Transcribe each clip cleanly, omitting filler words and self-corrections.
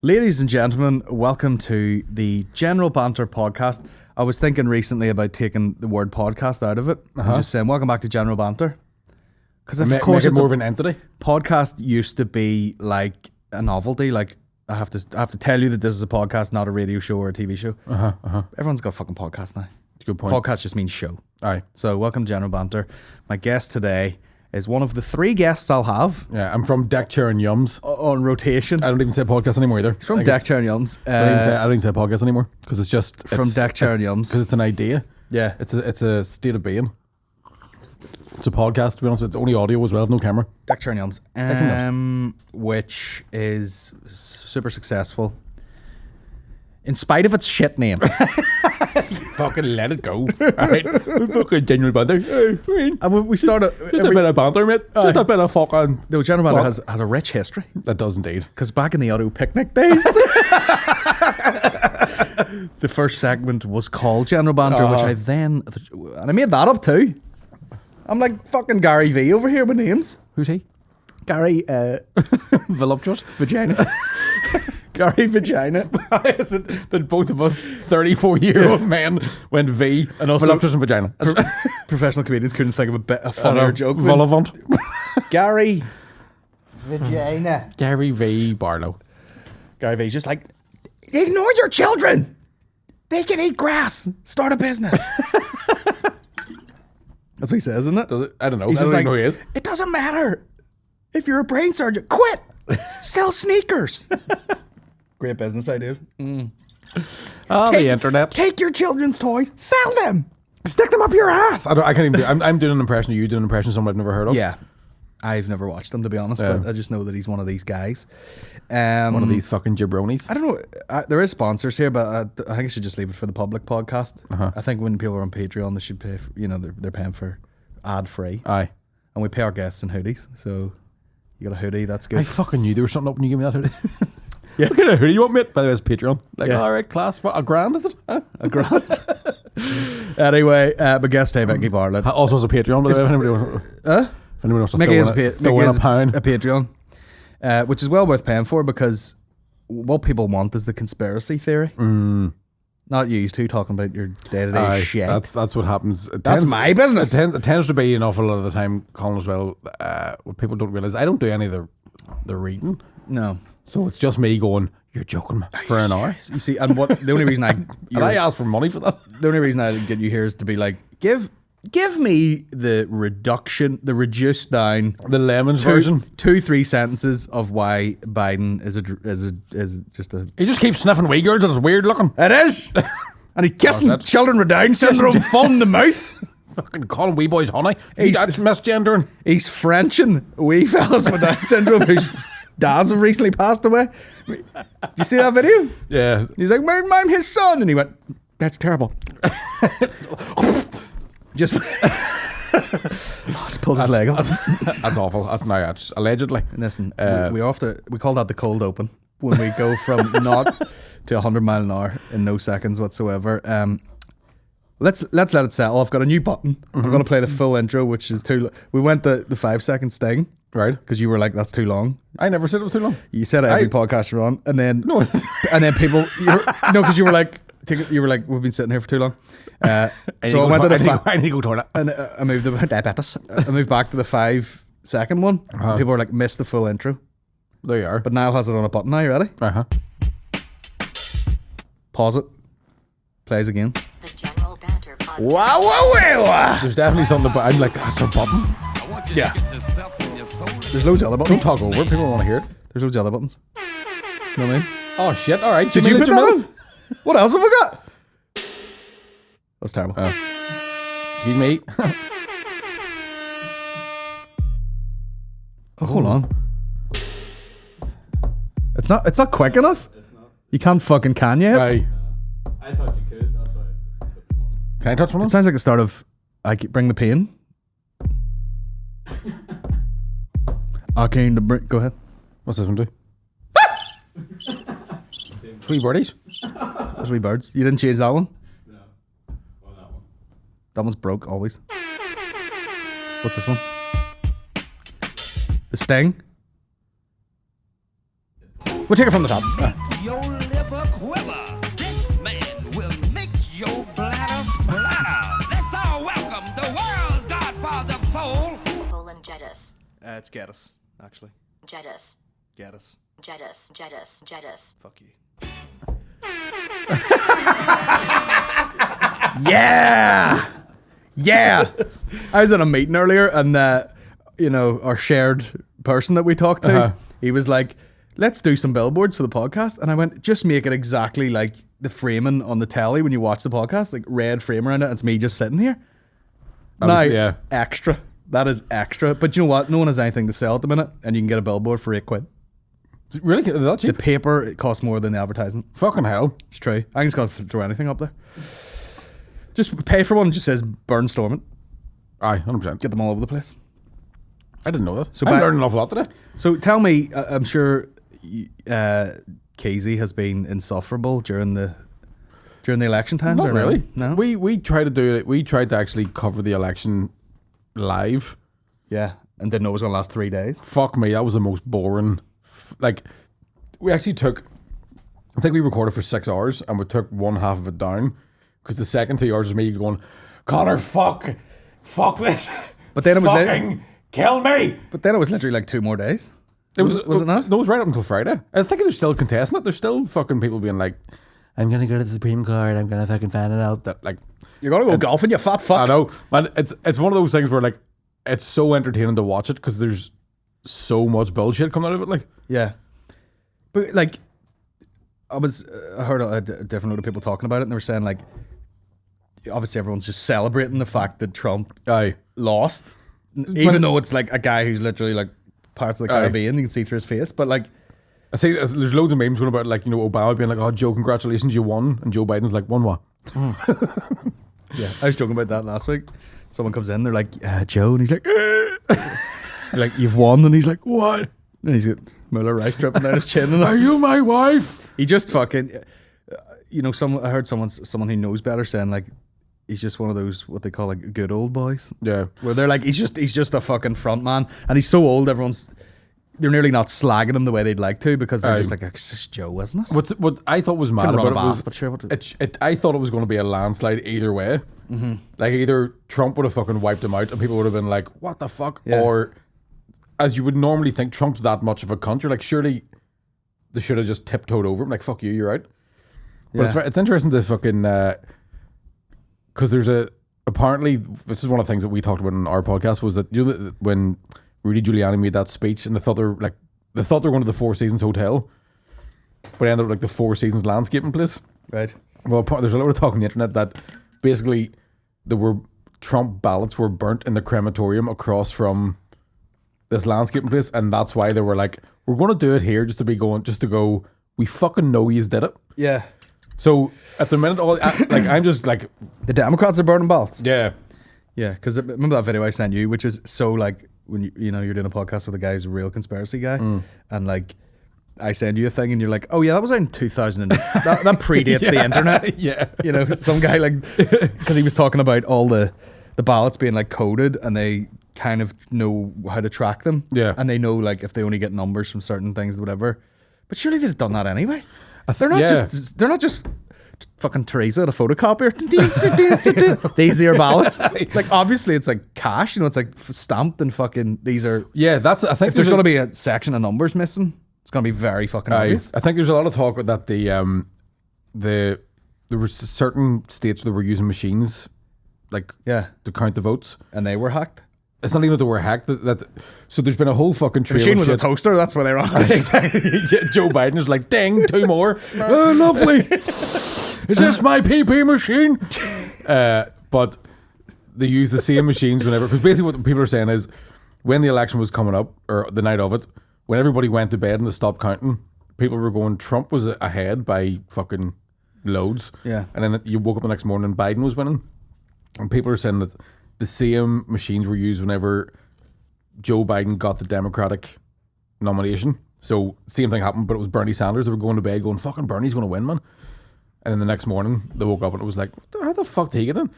Ladies and gentlemen, welcome to the General Banter Podcast. I was thinking recently about taking the word podcast out of it and just saying, welcome back to General Banter. Because of course it's more of an entity. Podcast used to be like a novelty. Like I have to tell you that this is a podcast, not a radio show or a TV show. Everyone's got a fucking podcast now. Good point. Podcast just means show. Aye. So welcome to General Banter. My guest today is one of the three guests I'll have. Yeah, I'm from Deck Chair and Yums. On rotation. I don't even say podcast anymore either. He's from Deck Chair and Yums. I don't even say podcast anymore because it's just from Deck Chair and Yums. Because it's an idea. Yeah. It's a state of being. It's a podcast, to be honest. It's only audio as well, no camera. Deck Chair and Yums. Which is super successful. In spite of its shit name. Fucking let it go. Alright. Fucking General Banter. We started... Just a bit of banter, mate. Just a bit of fucking... No, General Banter has a rich history. That does indeed. Because back in the Auto Picnic days... the first segment was called General Banter, which I then... And I made that up too. I'm like fucking Gary V over here with names. Who's he? Gary... Voluptuous? Vagina. Gary Vagina. Is it that both of us 34-year-old men went V and also voluptuous and vagina? Professional comedians couldn't think of a funnier joke. Volivant. Gary Vagina. Gary V. Barlow. Gary V's just like, ignore your children. They can eat grass. Start a business. That's what he says, isn't it? Does it? I don't know. He's I don't just like, know who he is. It doesn't matter. If you're a brain surgeon, quit. Sell sneakers. Great business idea. The internet. Take your children's toys, sell them. Stick them up your ass. I can't even do. I'm doing an impression of you doing an impression of someone I've never heard of. Yeah, I've never watched them to be honest, but I just know that he's one of these guys. One of these fucking jabronis. I don't know. There is sponsors here, but I think I should just leave it for the public podcast. I think when people are on Patreon, they should pay. They're paying for ad free. Aye, and we pay our guests in hoodies. So you got a hoodie. That's good. I fucking knew there was something up when you gave me that hoodie. Yeah. What kind of hoodie you want, mate? By the way, it's Patreon. Like, all right, class. What, $1,000 is it? Huh? $1,000. Anyway, my guest today, Micky Bartlett. Also has a Patreon, by the way. If anybody wants to Micky is throw in a pound. A Patreon, which is well worth paying for because what people want is the conspiracy theory. Not you two talking about your day-to-day shit. That's what happens. That's my business. It tends to be an awful lot of the time, Colin, as well, what people don't realise. I don't do any of the reading. No. So it's just me going, you're joking for an hour. You see, and the only reason and I ask for money for that. The only reason I get you here is to be like, give me the reduced down, the lemons version, 2-3 sentences of why Biden is just a. He just keeps sniffing wee girls and it's weird looking. It is, and he's kissing children with Down syndrome full in the mouth. Fucking calling wee boys honey. That's misgendering. He's Frenching wee fellas with Down syndrome whose dads have recently passed away. Did you see that video? Yeah. He's like, I'm his son. And he went, that's terrible. Just pulled his leg off. That's awful. That's allegedly. Listen, we call that the cold open when we go from 0 to 100 mile an hour in no seconds whatsoever. Let's let it settle. I've got a new button. I'm going to play the full intro, which is we went the 5-second sting. Right, because you were like, "That's too long." I never said it was too long. You said it every podcast you're on, and then no, and then people, because you were like, "We've been sitting here for too long." So I went to I need to go toilet, and I moved the diabetes. I moved back to the 5-second one. People were like, "Missed the full intro." There you are. But Niall has it on a button now. You ready? Pause it. Plays again. The General Banter Podcast. Wow. There's definitely something about. I'm like, that's a button. Yeah. There's loads of other buttons. Don't talk over. People don't want to hear it. There's loads of other buttons. You know what I mean? Oh shit! All right. Did you put that on? What else have I got? That's terrible. Excuse me. Hold on. It's not quick enough. It's not. You can't fucking can you? Aye. I thought you could. That's why I put them on. Can I touch one? It sounds like the start of Bring the Pain. Go ahead. What's this one do? 3 birdies. Those wee birds. You didn't change that one? No. Well, that one. That one's broke always. What's this one? The Sting. We'll take it from the top. Your liver quiver. This man will make your bladder splatter. Let's all welcome the world's godfather soul. Colin Geddis. It's Geddis, actually. Geddis. Geddis. Geddis. Geddis. Geddis. Fuck you. Yeah! Yeah! I was in a meeting earlier and, our shared person that we talked to, he was like, let's do some billboards for the podcast. And I went, just make it exactly like the framing on the telly when you watch the podcast, like red frame around it. It's me just sitting here. Extra. That is extra. But you know what? No one has anything to sell at the minute and you can get a billboard for £8. Really? That cheap? The paper, it costs more than the advertisement. Fucking hell. It's true. I just got to throw anything up there. Just pay for one. It just says burn storm it. Aye, 100%. Get them all over the place. I didn't know that. So I learned an awful lot today. So tell me, I'm sure Casey has been insufferable during the election times. Not or really. No. We tried to do it. We tried to actually cover the election live. Yeah, and didn't know it was going to last 3 days. Fuck me, that was the most boring. We actually took. I think we recorded for 6 hours, and we took one half of it down because the second 3 hours was me going, Connor, fuck this. But then it was fucking kill me. But then it was literally like 2 more days. Was it not? No, it was right up until Friday. I think they're still contesting it. There's still fucking people being like, I'm gonna go to the Supreme Court. I'm gonna fucking find it out that like you're gonna go golfing, you fat fuck. I know, man. It's one of those things where like it's so entertaining to watch it because there's so much bullshit coming out of it. Like, yeah, but like I heard a different load of people talking about it, and they were saying like, obviously everyone's just celebrating the fact that Trump lost, even though it's like a guy who's literally like parts of the Caribbean, you can see through his face. But like, I see there's loads of memes going about like, Obama being like, oh, Joe, congratulations, you won, and Joe Biden's like, won what? Yeah, I was joking about that last week. Someone comes in, they're like, Joe, and he's like, like, you've won, and he's like, what? And he's got Muller rice dripping down his chin. And are you my wife? He just fucking, I heard someone who knows better saying like, he's just one of those what they call like good old boys. Yeah, where they're like, he's just a fucking front man, and he's so old. They're nearly not slagging him the way they'd like to because they're just like, it's just Joe, isn't it? What I thought was mad about it was, but sure, I thought it was going to be a landslide either way. Mm-hmm. Like either Trump would have fucking wiped him out and people would have been like, what the fuck? Yeah. Or as you would normally think, Trump's that much of a cunt. You're like, surely they should have just tiptoed over him. Like, fuck you, you're out. But it's interesting to fucking, because apparently, this is one of the things that we talked about in our podcast was that when Rudy Giuliani made that speech and they thought they were going to the Four Seasons Hotel, but it ended up like the Four Seasons landscaping place. Right. Well, there's a lot of talk on the internet that basically Trump ballots were burnt in the crematorium across from this landscaping place, and that's why they were like, we're going to do it here just to go, we fucking know you did it. Yeah. So at the minute, I'm just like, the Democrats are burning ballots. Yeah. Yeah, because remember that video I sent you, which was so like when you're doing a podcast with a guy who's a real conspiracy guy, and like I send you a thing and you're like, oh yeah, that was out in 2000. that predates the internet. Yeah. Some guy like, because he was talking about all the ballots being like coded and they kind of know how to track them. Yeah. And they know like if they only get numbers from certain things or whatever. But surely they've done that anyway. They're not just fucking Teresa at a photocopier. These are your ballots. Like obviously it's like cash, it's like stamped and fucking these are. Yeah, I think if there's going to be a section of numbers missing, it's going to be very fucking obvious. I think there's a lot of talk about that there were certain states that were using machines to count the votes, and they were hacked. It's not even that they were hacked. So there's been a whole fucking trail. The machine was a toaster. That's why they're on. Exactly. Joe Biden is like, ding, 2 more. Oh, lovely. Is this my PP machine? But they use the same machines whenever. Because basically what people are saying is when the election was coming up, or the night of it, when everybody went to bed and they stopped counting, people were going, Trump was ahead by fucking loads. Yeah. And then you woke up the next morning and Biden was winning. And people are saying that the same machines were used whenever Joe Biden got the Democratic nomination. So same thing happened, but it was Bernie Sanders. They were going to bed going, fucking Bernie's going to win, man. And then the next morning they woke up and it was like, how the fuck did he get in?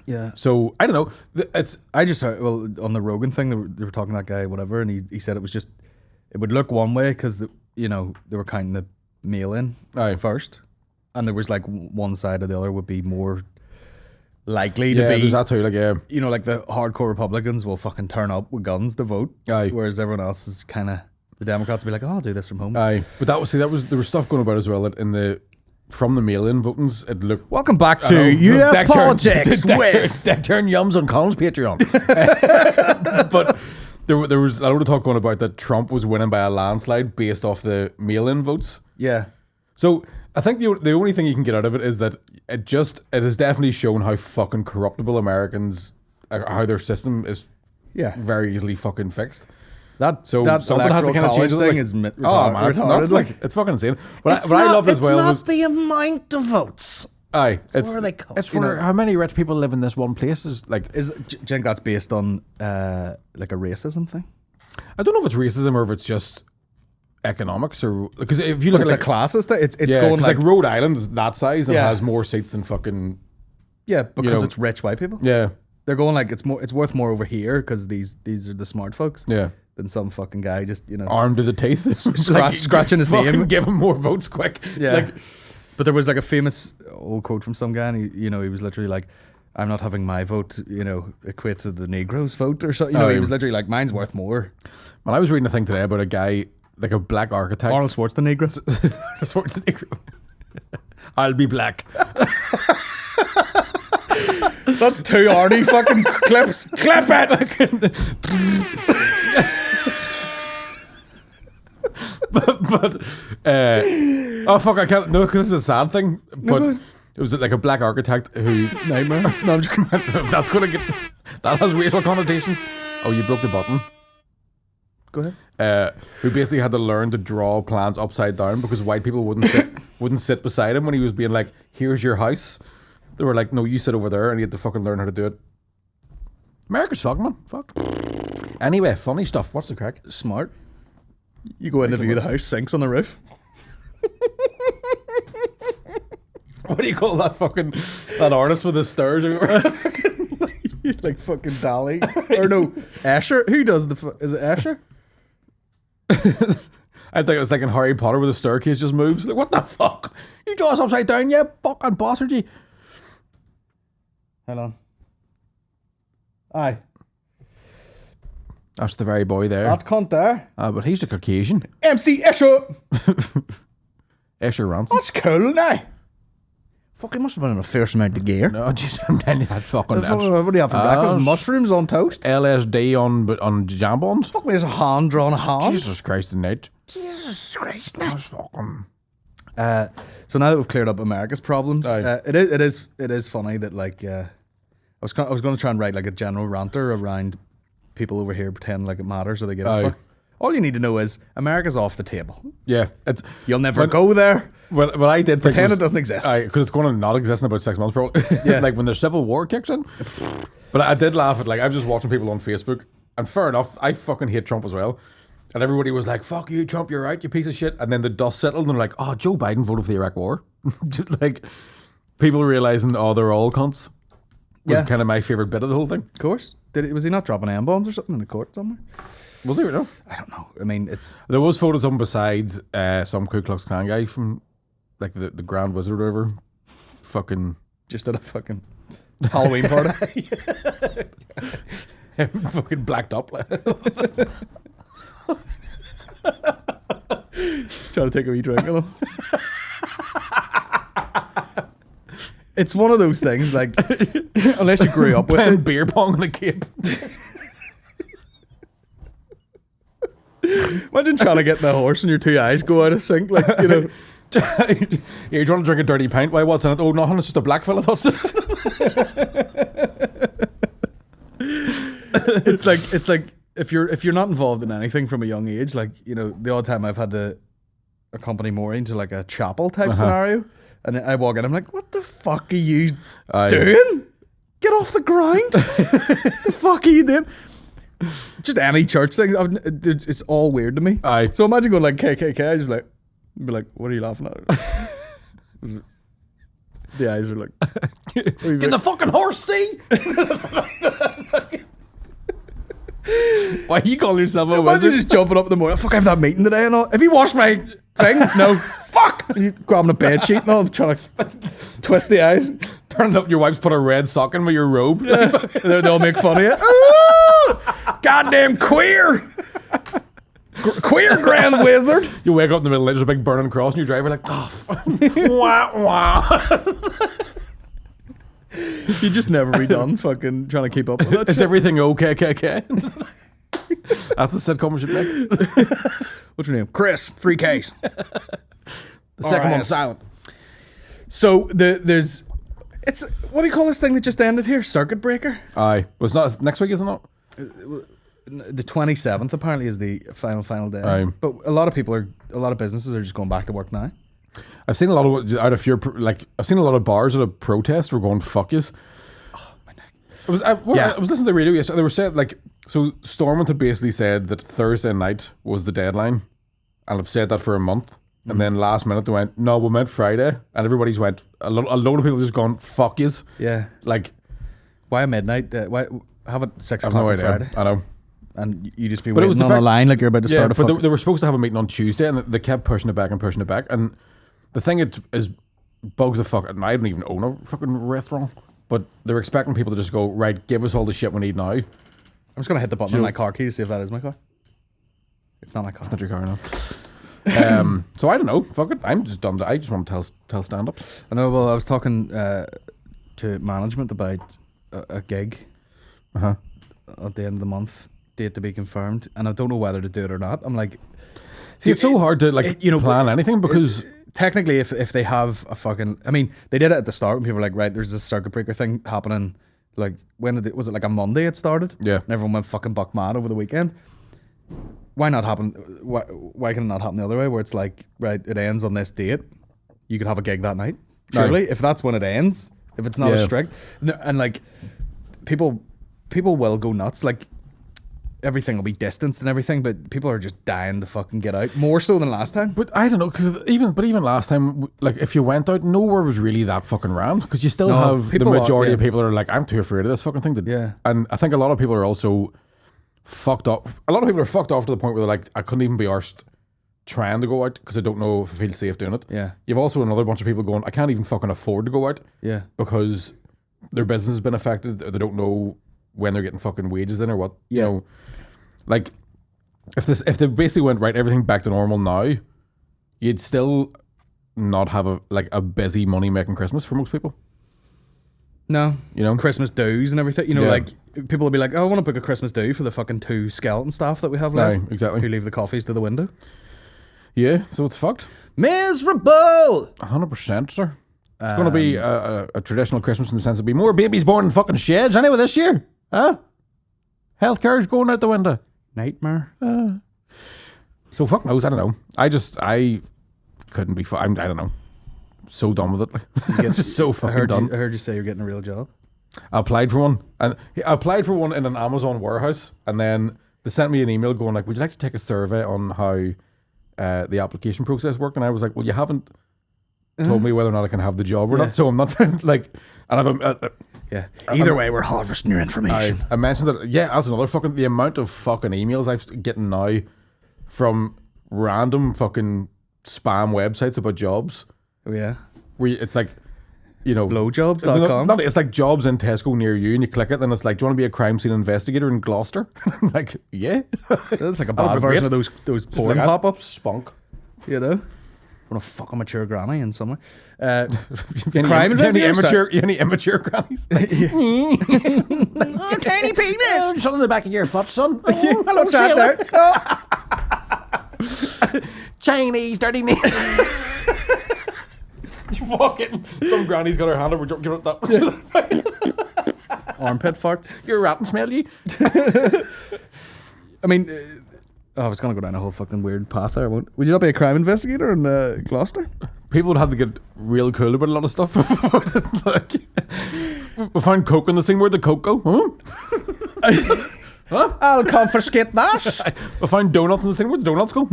Yeah. So I don't know. I just heard, on the Rogan thing, they were talking to that guy, whatever, and he said it was just, it would look one way because you know, they were counting the mail-in Aye. first, and there was like one side or the other would be more likely to Yeah, be. there's that too. Like, yeah, You know, like the hardcore Republicans will fucking turn up with guns to vote, Aye. whereas everyone else is kind of the Democrats will be like, "Oh, I'll do this from home." aye. But there was stuff going about as well that in the from the mail-in votings, it looked. Welcome back I to know, US deck turn- politics deck turn yums on Colin's Patreon. But there was a lot of talk going about that Trump was winning by a landslide based off the mail-in votes. Yeah, So I think the only thing you can get out of it is that it has definitely shown how fucking corruptible Americans, how their system is yeah. very easily fucking fixed. That So that something has to electoral kind of college change. thing Like, is oh man, it's retarded. nuts, like it's fucking insane. What I loved as well was the amount of votes. aye, it's where they come, it's you where know. how many rich people live in this one place is like. Do you think that's based on like a racism thing? I don't know if it's racism or if it's just economics or because if you look It's at a classist thing. It's yeah, going 'cause, like Rhode Island's that size and Yeah. has more seats than fucking yeah, because know. it's rich white people. yeah They're going like it's worth more over here because these are the smart folks. yeah. Than some fucking guy just Armed to the teeth, scratching his fucking name. give him more votes quick. Yeah. Like, But there was like a famous old quote from some guy, and he was literally like, "I'm not having my vote, equate to the Negro's vote or something." Oh, He yeah. was literally like, "Mine's worth more." when I was reading a thing today about a guy like a black architect. Arnold Schwarzenegger. Schwarzenegger. I'll be black. That's two Arnie fucking clips. Clip it. but oh fuck, I can't. No, because it's a sad thing. But go ahead. it was like a black architect who Nightmare. No, I'm just that's gonna get that has racial connotations. Oh, you broke the button. Go ahead. Who basically had to learn to draw plans upside down because white people wouldn't sit beside him when he was being like, "Here's your house." They were like, "No, you sit over there," and he had to fucking learn how to do it. America's fucked, man. Fucked. Anyway, funny stuff. What's the crack? Smart. You go in to view the house, sinks on the roof. What do you call that artist with the stairs? Like fucking Dali. Or no, Escher. Who does is it Escher? I think it's like in Harry Potter where the staircase just moves. Like, what the fuck? You draw us upside down, yeah? Fucking bastard, you. Hold on. Aye. That's the very boy there. That cunt there. But he's a Caucasian. MC Escher. Escher Ransom. That's cool now. Fucking must have been in a fierce amount of gear. No, jeez, I'm telling you that fucking... What do you have for breakfast? Mushrooms on toast? LSD on jambons? Fuck me, there's a hand drawn a hand. Jesus Christ, the night. Jesus Christ. That's fucking... So now that we've cleared up America's problems, Aye. it is funny that like I was going to try and write like a general ranter around people over here pretending like it matters or they give Aye. a fuck. All you need to know is America's off the table. Yeah, it's... You'll never When- go there. What I did think Pretend was- it doesn't exist. Because it's going to not exist in about 6 months, probably. Yeah. Like when the Civil War kicks in. But I did laugh at, like, I was just watching people on Facebook, and fair enough, I fucking hate Trump as well. And everybody was like, "Fuck you, Trump, you're right, you piece of shit." And then the dust settled, and they're like, "Oh, Joe Biden voted for the Iraq War." Just like people realizing, oh, they're all cunts. Was Yeah. kind of my favorite bit of the whole thing. Of course. Was he not dropping M-bombs or something in the court somewhere? Was there? No. I don't know. I mean, it's There was photos of him besides some Ku Klux Klan guy from like the Grand Wizard or whatever. Fucking just at a fucking Halloween party. fucking blacked up. Trying to take a wee drink of them. It's one of those things, like, unless you grew up with Playing it. beer pong in a cape. Imagine trying to get in the horse and your two eyes go out of sync, like, you know. You're trying to drink a dirty pint. Why? What's in it? Oh, nothing. It's just a black fella. That's it. It's like if you're not involved in anything from a young age, like, you know, the odd time I've had to accompany Maureen to like a chapel type scenario, and I walk in, I'm like, what the fuck are you doing? Get off the ground! The fuck are you doing? Just any church thing, it's all weird to me. Aye. So imagine going like KKK, I just be like, what are you laughing at? The eyes are like, Get the fucking horse, see? Why are you calling yourself a Imagine wizard? just jumping up in the morning. Fuck, I have that meeting today and all. Have you washed my thing? No. Fuck. You grabbing a bed sheet and all, trying to twist the eyes. Turning up, your wife's put a red sock in with your robe. They'll make fun of you. Ooh, goddamn queer. Queer grand wizard. You wake up in the middle of the night, there's a big burning cross, and your driver like, oh, wah, wah. You just never be done fucking trying to keep up with that Is shit. everything okay? That's the sitcom we should make. What's your name? Chris, 3Ks. The second Alright. one's silent. So there's, it's, what do you call this thing that just ended here? Circuit breaker? Aye. Well, it's not next week, is it not? The 27th apparently is the final day. Aye. But a lot of businesses are just going back to work now. I've seen a lot of out of fear, like I've seen a lot of bars at a protest were going fuck yous. Oh, my neck. I was listening to the radio yesterday. They were saying like, so Stormont had basically said that Thursday night was the deadline, and I've said that for a month. And then last minute they went, no, we meant Friday, and everybody's went. A load of people just gone fuck yous. Yeah. Like, Why midnight? Why have it 6 I've o'clock no on idea. Friday? I know. And you just be But it was waiting the on a fact- line like you're about to Yeah, start a but fuck. they were supposed to have a meeting on Tuesday, and they kept pushing it back and pushing it back. And the thing is bugs the fuck. And I don't even own a fucking restaurant, but they're expecting people to just go, right, give us all the shit we need now. I'm just going to hit the button on my car key to see if that is my car. It's not my car. Not your car now. So I don't know. Fuck it. I'm just done. I just want to tell stand-ups. I know, well, I was talking to management about a gig Uh-huh. at the end of the month, date to be confirmed, and I don't know whether to do it or not. I'm like... See, it's so hard to like plan anything because... technically, if they have a fucking... I mean, they did it at the start when people were like, right, there's this circuit breaker thing happening. Like, when did it... Was it like a Monday it started? Yeah. And everyone went fucking buck mad over the weekend. Why not happen... Why can it not happen the other way, where it's like, right, it ends on this date, you could have a gig that night? Surely, if that's when it ends, if it's not as strict. No, and like, people will go nuts. Like, everything will be distanced and everything, but people are just dying to fucking get out, more so than last time. But I don't know, because even last time, like, if you went out, nowhere was really that fucking rammed, because you still have the majority of people that are like, I'm too afraid of this fucking thing. Yeah. And I think a lot of people are also fucked up. A lot of people are fucked off to the point where they're like, I couldn't even be arsed trying to go out because I don't know if I feel safe doing it. Yeah. You've also another bunch of people going, I can't even fucking afford to go out. Yeah. Because their business has been affected, or they don't know when they're getting fucking wages in or what. You know, like, if they basically went, right, everything back to normal now, you'd still not have a busy money making Christmas for most people. No. You know? Christmas dues and everything. You know, Yeah. like, people will be like, oh, I want to book a Christmas due for the fucking 2 skeleton staff that we have left. Aye, exactly. Who leave the coffees to the window. Yeah, so it's fucked. Miserable! 100%, sir. It's going to be a traditional Christmas in the sense of be more babies born in fucking sheds anyway this year. Huh? Healthcare's going out the window. Nightmare. So fuck knows, I don't know. I couldn't be I don't know. So done with it. Like. I'm just so fucking done. I heard you say you're getting a real job. I applied for one, and I applied for one in an Amazon warehouse, and then they sent me an email going like, would you like to take a survey on how the application process worked? And I was like, well, you haven't told me whether or not I can have the job or not, so I'm not like, and I've Yeah. Either way, we're harvesting your information. I mentioned that. Yeah, that's another fucking, the amount of fucking emails I'm getting now from random fucking spam websites about jobs. Oh, yeah. Where it's like, you know, Blowjobs.com. No, it's like jobs in Tesco near you, and you click it, and it's like, do you want to be a crime scene investigator in Gloucester? I'm like, yeah. That's like a That'll bad be version great. of those porn Like, pop-ups. Spunk. You know? Want to fuck a mature granny in somewhere. Any Crime investigator? Any immature grannies? Like, Oh, tiny penis! something in the back of your foot, son. Oh, hello, What's that sailor. Chinese dirty name. You fucking, some granny's got her hand over, give it that. Armpit farts. You're a rat and smell you. I mean, I was going to go down a whole fucking weird path there. Would you not be a crime investigator in Gloucester? People would have to get real cool about a lot of stuff. Like, we found coke in the scene. Where'd the coke go? Huh? I'll confiscate that. We found donuts in the scene. Where'd the donuts go?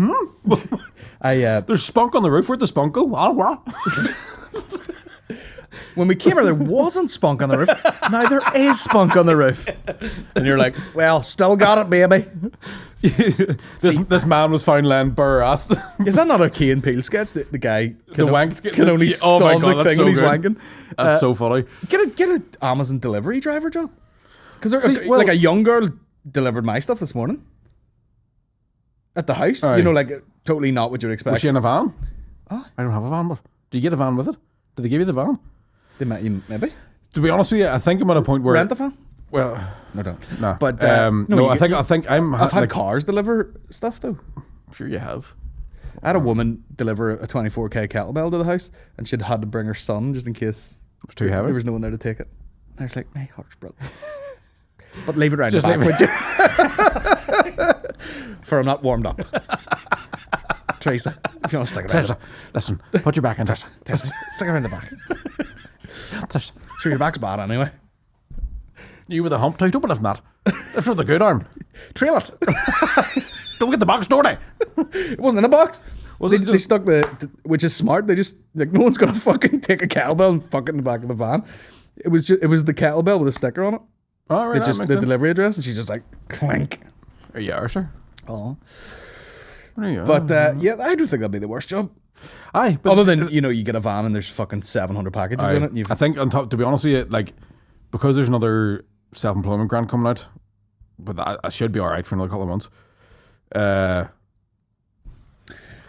I There's spunk on the roof. Where'd the spunk go? when we came here, there wasn't spunk on the roof. Now there is spunk on the roof. And you're like, well, still got it, baby. this man was found laying bare ass. Is that not a Key and Peele sketch? The guy The wank sketch? can only Oh my solve God, the that's thing so when he's good. wanking. That's so funny. Get a Amazon delivery driver job. Because See, well- like a young girl delivered my stuff this morning at the house. Aye. You know, like totally not what you'd expect. Was she in a van? Oh. I don't have a van, but do you get a van with it? Did they give you the van? They met you, maybe To be honest with you, I think I'm at a point where rent the van. well, No, don't. no, But no, no, I think I'm. I've had like, cars deliver stuff though. I'm sure you have. I had a woman deliver a 24k kettlebell to the house, and she'd had to bring her son just in case It was too heavy. there was no one there to take it. And I was like, my heart's broke. But leave it around Just the back, leave would you? For I'm not warmed up. Teresa, if you want to stick it around Tessa, listen, put your back in. Tessa, Stick it around the back. Tessa. Sure, your back's bad anyway. You with a hump too? Don't believe in that. That's for the good arm. Trail it. Don't get the box door day. It wasn't in a box. Was They, it they just- stuck which is smart. They just like no one's gonna fucking take a kettlebell and fuck it in the back of the van. It was the kettlebell with a sticker on it. All right, It that just makes the sense. delivery address, and she's just like clank. Are you are, sir? Oh, There you are. but yeah, I do think that'd be the worst job. Aye, but Other than you get a van and there's fucking 700 packages in it. And you've, I think on top, to be honest with you, like because there's another self-employment grant coming out, but I should be all right for another couple of months.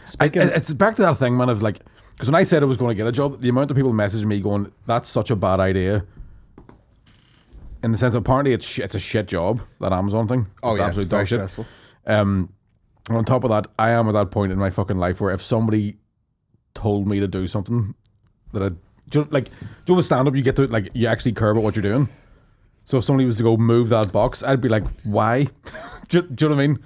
It's back to that thing, man. Of like, because when I said I was going to get a job, the amount of people messaging me going, "That's such a bad idea." In the sense, apparently it's a shit job, that Amazon thing. oh yeah, it's absolute very dog shit. stressful. And on top of that, I am at that point in my fucking life where if somebody told me to do something that do with stand up, you get to like you actually care about what you're doing. So if somebody was to go move that box, I'd be like, why? do you know what I mean?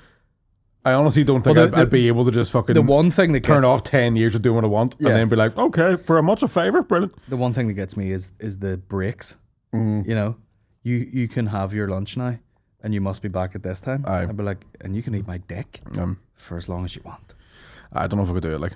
I honestly don't think Well, I'd be able to just fucking The one thing that turn gets, off 10 years of doing what I want Yeah. and then be like, okay, for a much a favour, brilliant. the one thing that gets me is the breaks. Mm. You know, you can have your lunch now, and you must be back at this time. Aye. I'd be like, and you can eat my dick for as long as you want. I don't know if I could do it. Like,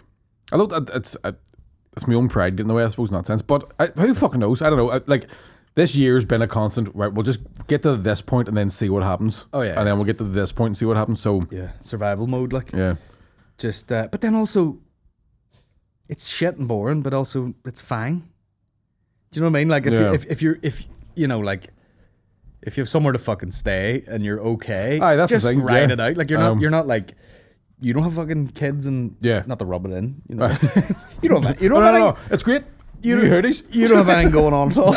I don't. It's my own pride getting in the way, I suppose, in that sense. But who fucking knows? I don't know. Like, this year's been a constant. Right, we'll just get to this point and then see what happens. Oh, yeah. And then we'll get to this point and see what happens. So Yeah, survival mode, like. yeah, Just, but then also, it's shit and boring, but also it's fine. Do you know what I mean? Like, if you know, like, if you have somewhere to fucking stay and you're okay, Aye, that's the just thing, ride yeah. it out. Like, you're not like, you don't have fucking kids and Yeah. not to rub it in. You know, you don't have no, anything. no, it's great. You hoodies. You don't have anything going on at all.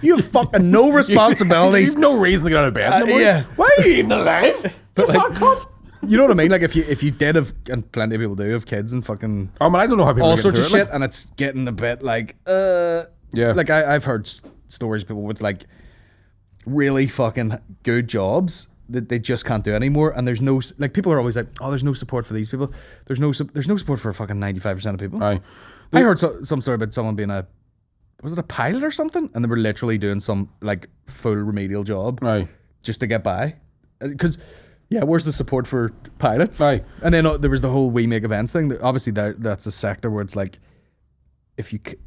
You have fucking no responsibilities. You've no reason to get out of bed. in the morning. Yeah. Why are you even alive? But You like- fuck cunt. You know what I mean? Like if you did have, and plenty of people do have kids and fucking Oh man, I don't know how people all get sorts through of it, shit, like. and it's getting a bit like Yeah. Like I've heard stories of people with like really fucking good jobs that they just can't do anymore, and there's no like people are always like, oh, there's no support for these people. There's no support for fucking 95% of people. Aye. I heard some story about someone being was it a pilot or something, and they were literally doing some like full remedial job Aye. just to get by, because. Yeah, where's the support for pilots? Aye. And then there was the whole We Make Events thing. Obviously, that's a sector where it's like,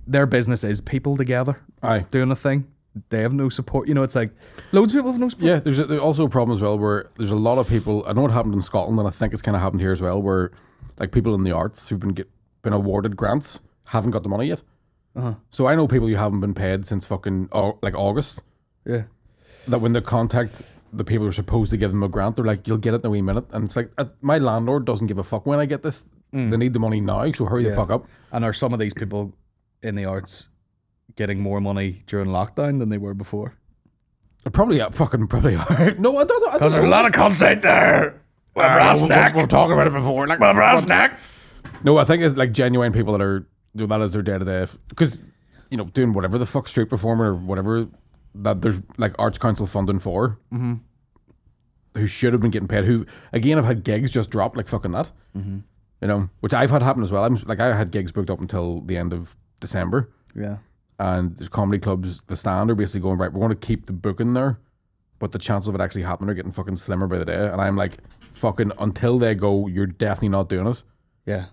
their business is people together Aye. doing a thing. They have no support. You know, it's like loads of people have no support. Yeah, there's also a problem as well where there's a lot of people. I know it happened in Scotland, and I think it's kind of happened here as well, where like people in the arts who've been awarded grants haven't got the money yet. So I know people who haven't been paid since fucking like August. Yeah. That when they contact the people who are supposed to give them a grant, they're like, "You'll get it in a wee minute," and it's like my landlord doesn't give a fuck when I get this. They need the money now, so hurry the fuck up. And are some of these people in the arts getting more money during lockdown than they were before? Probably are. No, I don't. Because there's a lot of cunts out there. We'll talk about it before. Like, brass neck. No, I think it's like genuine people that are doing that as their day to day. Because, doing whatever the fuck, street performer or whatever that there's like Arts Council funding for, who should have been getting paid, who again have had gigs just dropped like fucking that. Which I've had happen as well. I had gigs booked up until the end of December. Yeah. And there's comedy clubs, the stand are basically going, right, we're going to keep the booking there, but the chances of it actually happening are getting fucking slimmer by the day. And I'm like, fucking, until they go, you're definitely not doing it. Yeah.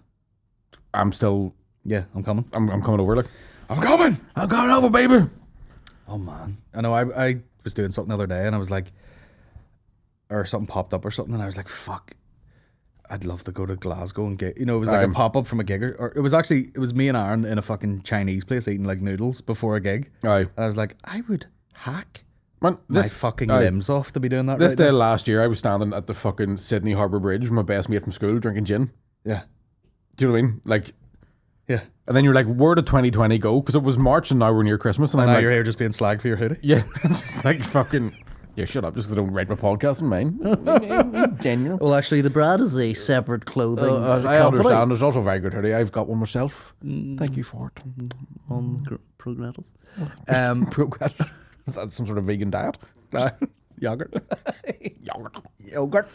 I'm still, Yeah, I'm coming. I'm coming over, like. I'm coming. I'm coming over, baby. Oh man, I know. I was doing something the other day, and I was like, or something popped up or something, and I was like, fuck. I'd love to go to Glasgow and get, it was like a pop up from a gig, or it was me and Aaron in a fucking Chinese place eating like noodles before a gig. Aye. And I was like, I would hack Man, my fucking limbs off to be doing that. This right day now. last year, I was standing at the fucking Sydney Harbour Bridge with my best mate from school drinking gin. Yeah. Do you know what I mean? Like, Yeah. and then you're like, where did 2020 go? Because it was March and now we're near Christmas. And And I'm now like, you're here just being slagged for your hoodie. yeah, it's just like fucking, yeah, shut up, just because I don't write my podcast in mine. Genuine. Well, actually, the brand is a separate clothing I company understand. It's also a very good hoodie. I've got one myself. Thank you for it. on Progrettles. Progress. Is that some sort of vegan diet? Yogurt. Yogurt. Yogurt.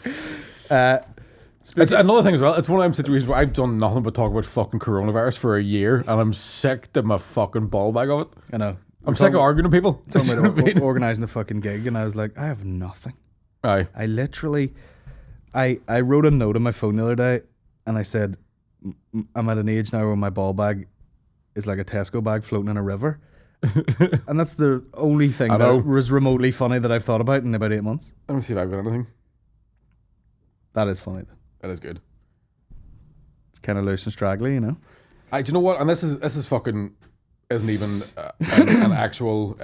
It's another thing as well. It's one of them situations where I've done nothing but talk about fucking coronavirus for a year, and I'm sick to my fucking ball bag of it. I know. I'm sick of arguing with people. Talking You know what I mean? about organising the fucking gig, and I was like, I have nothing. Aye. I literally, I wrote a note on my phone the other day, and I said, I'm at an age now where my ball bag is like a Tesco bag floating in a river. And that's the only thing I know. that was remotely funny that I've thought about in about 8 months. Let me see if I've got anything. That is funny though. That is good. It's kind of loose and straggly, you know. Do you know what? And this is fucking isn't even an actual.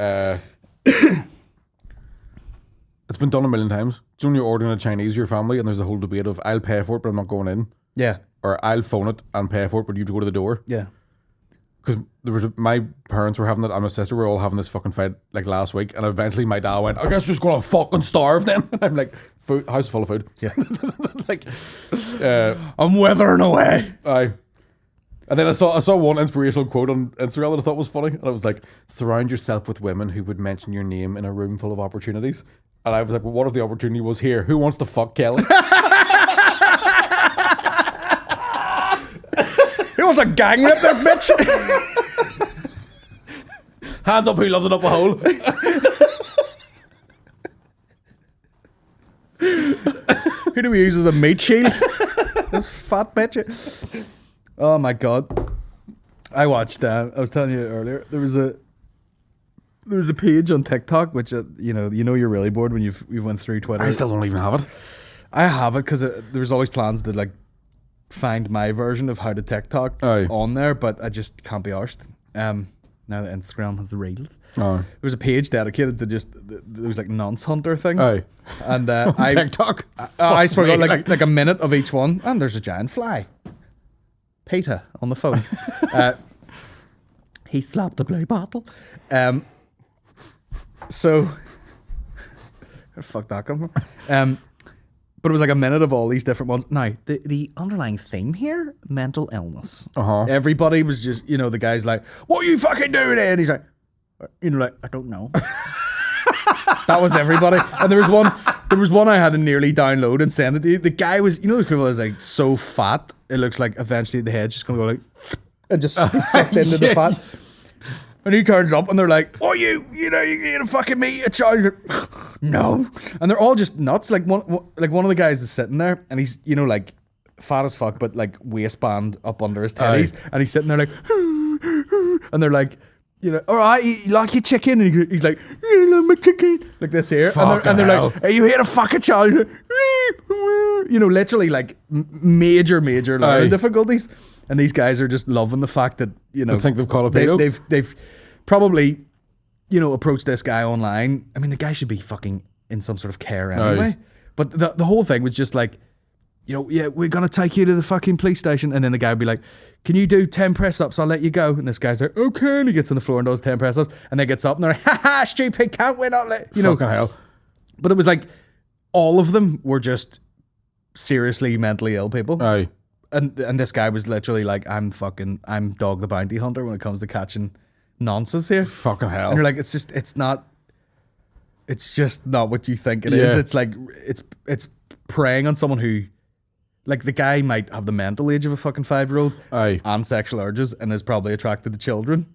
It's been done a million times. Do you know when you're ordering a Chinese for your family and there's the whole debate of I'll pay for it but I'm not going in, Yeah, or I'll phone it and pay for it but you have to go to the door. yeah. Because my parents were having it and my sister were all having this fucking fight like last week, and eventually my dad went, I guess we're just gonna fucking starve then. And I'm like, food, house full of food. Yeah. Like, I'm withering away. aye. And then I saw one inspirational quote on Instagram that I thought was funny, and I was like, surround yourself with women who would mention your name in a room full of opportunities. And I was like, well, what if the opportunity was here? Who wants to fuck Kelly? Who wants to gang rip this bitch? Hands up who loves it up a hole. Who do we use as a meat shield? This fat bitch. Oh my god. I watched I was telling you earlier, there was a page on TikTok which you know you're really bored when you've went through Twitter. I still don't even have it. I have it because there was always plans to like find my version of how to TikTok Aye. on there, but I just can't be arsed. Now that Instagram has the reels. Oh. There was a page dedicated to just those like nonce hunter things. Aye. And I TikTok. I swear to me. God, like a minute of each one, and there's a giant fly. Peter on the phone. He slapped a blue bottle. So where the fuck that come from? But it was like a minute of all these different ones. Now, the underlying theme here, mental illness. Uh-huh. Everybody was just, the guy's like, what are you fucking doing here? And he's like, I don't know. That was everybody. And there was one I had to nearly download and send it to you. The guy was, those people that's like so fat, it looks like eventually the head's just going to go like, and just sucked into the fat. And he turns up and they're like, oh, you're gonna fucking meet a child. No. And they're all just nuts. Like one of the guys is sitting there and he's, like fat as fuck, but like waistband up under his titties. Aye. And he's sitting there like, and they're like, all right, you like your chicken? And he's like, yeah, I love my chicken. Like this here. And they're hell. like, are you here to fuck a child? Literally like major learning difficulties. And these guys are just loving the fact that, I think they've caught a pedo. They've probably, approached this guy online. I mean, the guy should be fucking in some sort of care anyway. Aye. But the whole thing was just like, yeah, we're going to take you to the fucking police station. And then the guy would be like, can you do 10 press-ups? I'll let you go. And this guy's like, okay. And he gets on the floor and does 10 press-ups. And then gets up and they're like, ha, stupid cunt, we're not let, Fucking hell. But it was like, all of them were just seriously mentally ill people. Aye. And this guy was literally like, I'm Dog the Bounty Hunter when it comes to catching nonsense here. Fucking hell. And you're like, it's just not what you think it is. Yeah. It's like, it's preying on someone who, like the guy might have the mental age of a fucking 5-year-old Aye. and sexual urges and is probably attracted to children.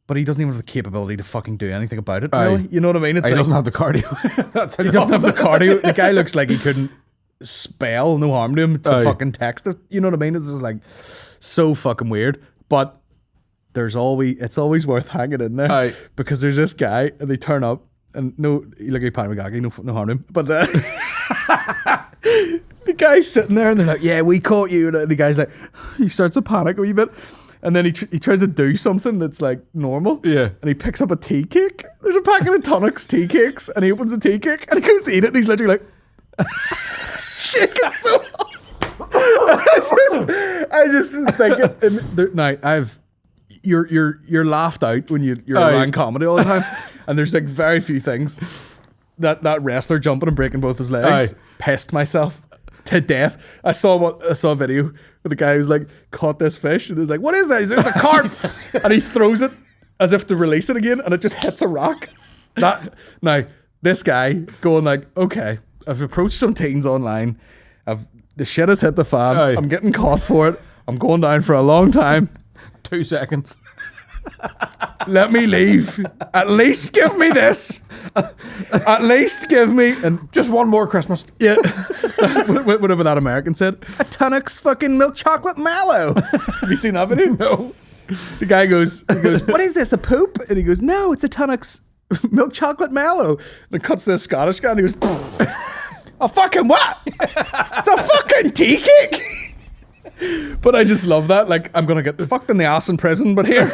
But he doesn't even have the capability to fucking do anything about it, really. You know what I mean? It's He like, doesn't have the cardio. That's he doesn't have the cardio. The guy looks like he couldn't spell, no harm to him, to Aye. fucking text it. You know what I mean? It's just like so fucking weird. But it's always worth hanging in there. Aye. Because there's this guy and they turn up and no, you look like Paddy McGaggy, no harm him. But the guy's sitting there and they're like, yeah, we caught you. And the guy's like, he starts to panic a wee bit. And then he tries to do something that's like normal. Yeah. And he picks up a tea cake. There's a packet of Tonics tea cakes. And he opens the tea cake and he goes to eat it. And he's literally like, shaking so hard. I just was thinking, now you're laughed out when you're around comedy all the time. And there's like very few things. That wrestler jumping and breaking both his legs pissed myself to death. I saw a video where the guy was like caught this fish and was like, what is that? He's like, it's a carp. And he throws it as if to release it again and it just hits a rock. Now this guy going like, okay, I've approached some teens online. The shit has hit the fan. Aye. I'm getting caught for it. I'm going down for a long time. 2 seconds. Let me leave. At least give me this. At least give me and Just one more Christmas. yeah. Whatever that American said. A Tunnocks fucking milk chocolate mallow. Have you seen that video? No. The guy goes, what is this? A poop? And he goes, no, it's a Tunnocks milk chocolate mallow. And it cuts to this Scottish guy and he goes, a fucking what? It's a fucking tea cake. But I just love that. Like, I'm going to get fucked in the ass in prison, but here,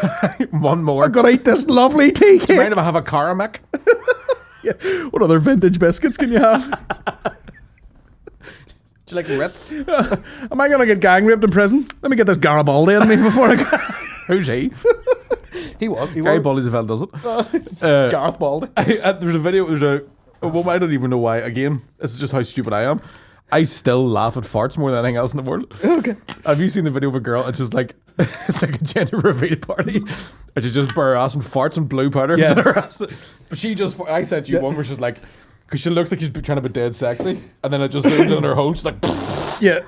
One more. I'm going to eat this lovely tea cake. Mind if I have a Karamek? Yeah. What other vintage biscuits can you have? Do you like Ritz? Am I going to get gang raped in prison? Let me get this Garibaldi in me before I go. Who's he? He was. Gary Baldy's a fella, does it? Garth Baldy. There's a video, there's a woman, I don't even know why. Again, this is just how stupid I am. I still laugh at farts more than anything else in the world. Okay. Have you seen the video of a girl? It's just like, it's like a gender reveal party. And she's just bare ass and farts and blue powder. Yeah. Her ass. But she just, I sent you one where she's like, because she looks like she's trying to be dead sexy. And then it just zooms in on her hole. She's like, Yeah.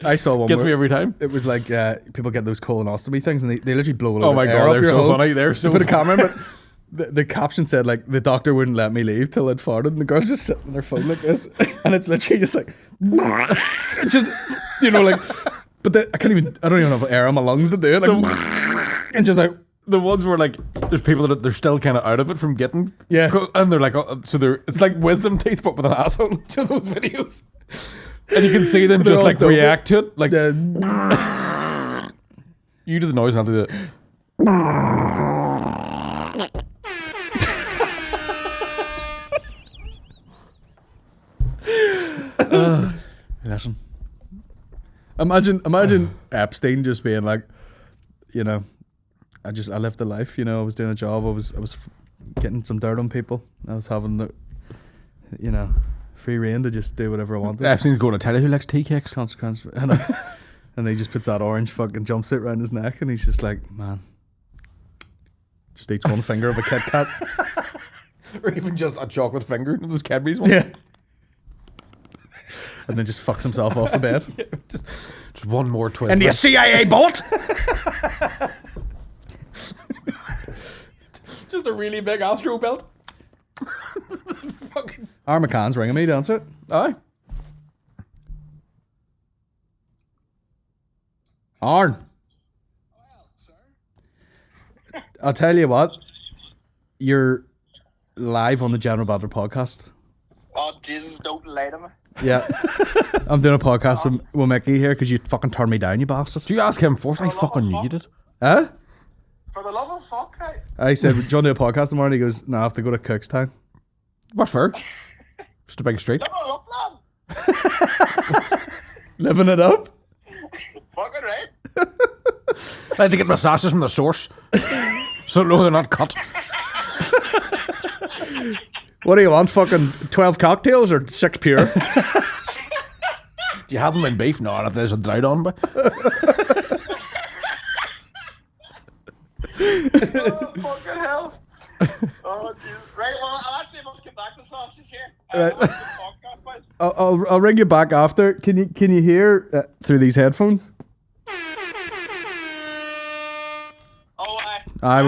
I saw one. gets where me every time. It was like people get those colonoscopy things and they literally blow a Oh load my of air God, up they're your so hole. funny. They're so They put a funny. camera in, but the caption said like the doctor wouldn't let me leave till I'd farted, and the girl's just sitting on her phone like this, and it's literally just like, just like, but I don't even have air in my lungs to do it, like, and just like. The ones where like there's people that they're still kind of out of it from getting and they're like it's like wisdom teeth but with an asshole. Do you know those videos? And you can see them They're just all like double. react to it like Yeah. you do the noise and I'll do the Listen. Imagine Epstein just being like, I lived the life, I was doing a job, I was getting some dirt on people, I was having the, free reign to just do whatever I wanted. Epstein's going to tell you who likes tea cakes. Consequence, and he just puts that orange fucking jumpsuit around his neck, and he's just like, man, just eats one finger of a Kit Kat. Or even just a chocolate finger, those Cadbury's ones. Yeah. And then just fucks himself off the bed. Yeah, just one more twist. And the CIA bullet. Just a really big Astro belt. Fucking Aaron McCann's ringing me to answer it. aye. Arn. I'll tell you what. You're live on the General Banter Podcast. Oh, Jesus, don't lie to me. Yeah. I'm doing a podcast with Micky here because you fucking turned me down, you bastard. Do you ask him first? I fucking knew you did. Huh? For the love of fuck, hey. I said, do you want to do a podcast tomorrow? And he goes, no, I have to go to Cookstown. What for? Just a big street. Live it up, lad. Living it up. Fucking right. I had to get my sausages from the source. So no, they're not cut. What do you want? Fucking 12 cocktails or 6 pure? Do you have them in beef? No, there's a dried on, but Oh, fucking hell. Oh, Jesus. Right, well, I actually must get back to sausages here. Podcast, boys. I'll ring you back after. Can you hear through these headphones? Oh, Aye,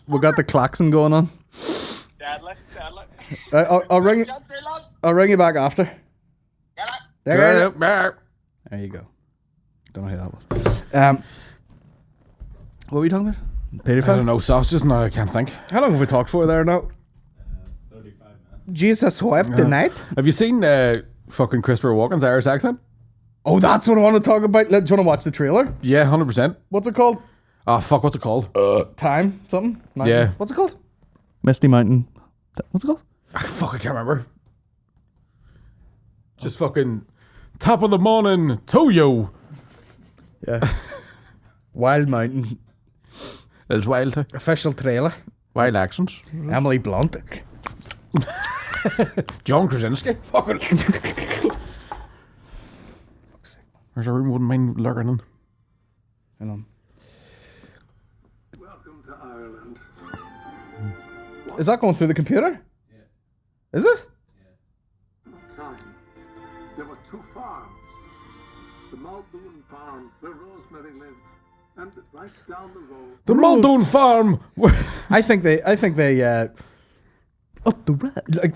we got the klaxon going on. Deadly. I'll ring you. Gents, hey, lads. I'll ring you back after. Get it. There you go. Don't know who that was. What were you talking about? I don't Pedophiles? know, sausages now, I can't think. How long have we talked for there now? 35 minutes. Jesus wept the night. Have you seen fucking Christopher Walken's Irish accent? Oh, that's what I want to talk about. Do you want to watch the trailer? Yeah, 100%. What's it called? Oh, fuck, what's it called? Time? Something? Mountain? Yeah. What's it called? Misty Mountain. What's it called? Fuck, I can't remember. Just fucking top of the morning to you. Yeah. Wild Mountain. It's wild. Official trailer. Wild accents. Emily Blunt. John Krasinski. Fucking. There's a room wouldn't mind lurking in. Hang on. Welcome to Ireland. Is that going through the computer? Yeah. Is it? Time. There were two farms. The Muldoon farm where Rosemary lived, and right down the road. The Muldoon Farm. I think they up the road. Like,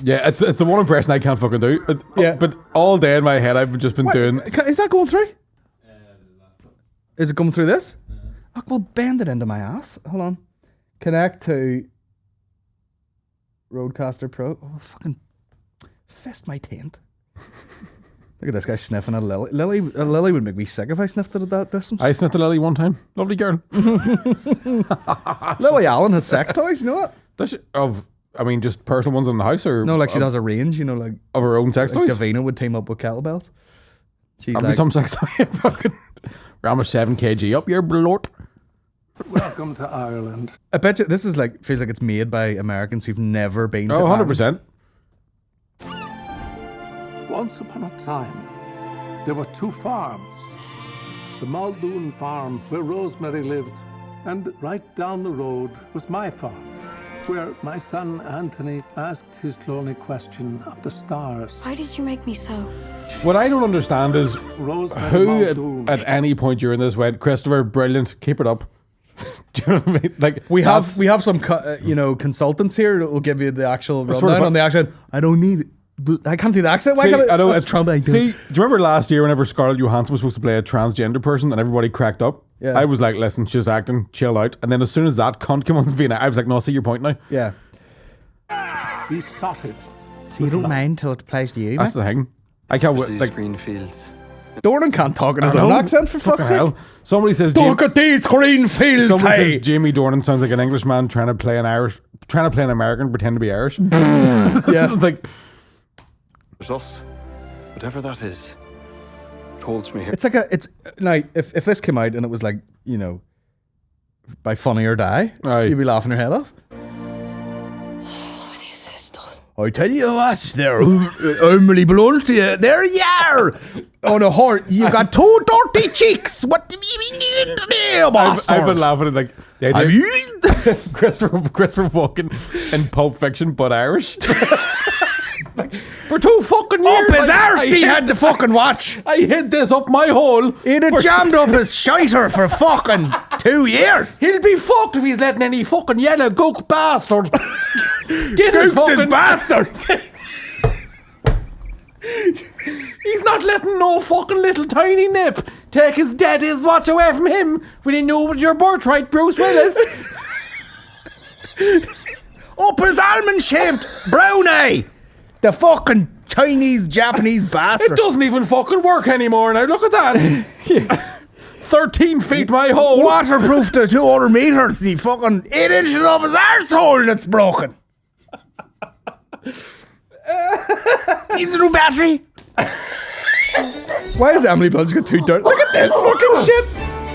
Yeah, it's the one impression I can't fucking do. Yeah. But all day in my head, I've just been doing. Is that going through? Is it coming through this? Oh, well, bend it into my ass. Hold on. Connect to Roadcaster Pro. Oh, fucking fist my taint. Look at this guy sniffing at a lily. Lily would make me sick if I sniffed it at that distance. I sniffed a lily one time. Lovely girl. Lily Allen has sex toys, you know what? Does she, just personal ones in the house or No, like she does a range, you know, like of her own sex toys. Davina would team up with kettlebells. She's That'd like, be some sex toy. Fucking ram a 7 kg up your bloat. Welcome to Ireland. I bet you this is like feels like it's made by Americans who've never been to Oh, Ireland. 100%. Once upon a time, there were two farms. The Muldoon farm where Rosemary lived, and right down the road was my farm, where my son Anthony asked his lonely question of the stars. Why did you make me so? What I don't understand is Rosemary who Muldoon. at any point during this went, Christopher, brilliant, keep it up. Do you know what I mean? Like We have some consultants here that will give you the actual swear to rundown fuck- on the accent. I don't need it. I can't do the accent. Why See, can't I know That's it's Trump. I do. See, do you remember last year whenever Scarlett Johansson was supposed to play a transgender person and everybody cracked up? Yeah. I was like, listen, she's acting, chill out. And then as soon as that cunt came on screen, I was like, no, see your point now. Yeah. Besotted. So you don't mind till it applies to you, That's the thing. I can't wait. Like, green fields. Dornan can't talk in his I own know. accent for Fucking fuck's sake. hell. Somebody says Look at these green fields, Somebody hey. says Jamie Dornan sounds like an Englishman trying to play an American, pretend to be Irish. Yeah. Like, There's us. Whatever that is, it holds me here. It's like if this came out and it was like, you know, by Funny or Die, Aye. you'd be laughing your head off. I tell you what, they're Emily Blunt, there you are. On a horse, you got two dirty cheeks. What do you mean there, bastard? I've been laughing at like the Have idea you? Christopher Walken in Pulp Fiction, but Irish. Like, for 2 fucking years. Up his arse, he hid- had the fucking watch. I hid this up my hole. He'd have jammed up his shiter for fucking 2 years. He'll be fucked if he's letting any fucking yellow gook bastard get his Goose fucking this bastard. He's not letting no fucking little tiny nip take his daddy's watch away from him when he knew it was your birthright, Bruce Willis. Up his almond-shaped brownie. The fucking Chinese, Japanese bastard. It doesn't even fucking work anymore now. Look at that. 13 feet my hole. Waterproof to 200 meters. He fucking 8 inches up his arsehole that's broken. Needs a new battery. Why is Emily Blunt's got 2 dirt? Look at this fucking shit.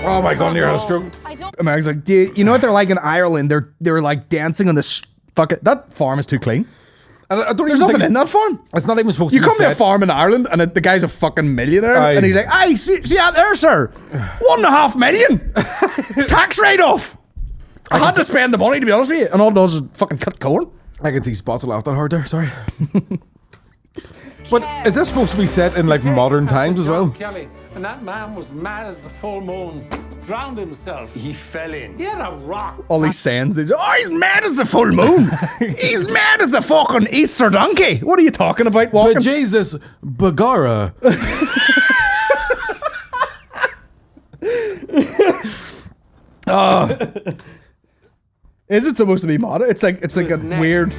Oh my god, near had a stroke. America's like, you know what they're like in Ireland? They're like dancing on the fucking. That farm is too clean. And I don't There's even nothing think in that farm. It's not even supposed You to be come to a said. farm in Ireland and the guy's a fucking millionaire Aye. and he's like, "Aye, see out there, sir, 1.5 million tax write-off. I had to spend the money to be honest with you, and all it does is fucking cut corn." I can see spots laugh that hard there, sorry. But is this supposed to be set in like modern times as well? Kelly, and that man was mad as the full moon. Drowned himself. He fell in. He had a rock. All these sayings, he's mad as the full moon. He's mad as the fucking Easter donkey. What are you talking about, But Walking? Jesus, Bagara. Is it supposed to be modern? It's like a weird.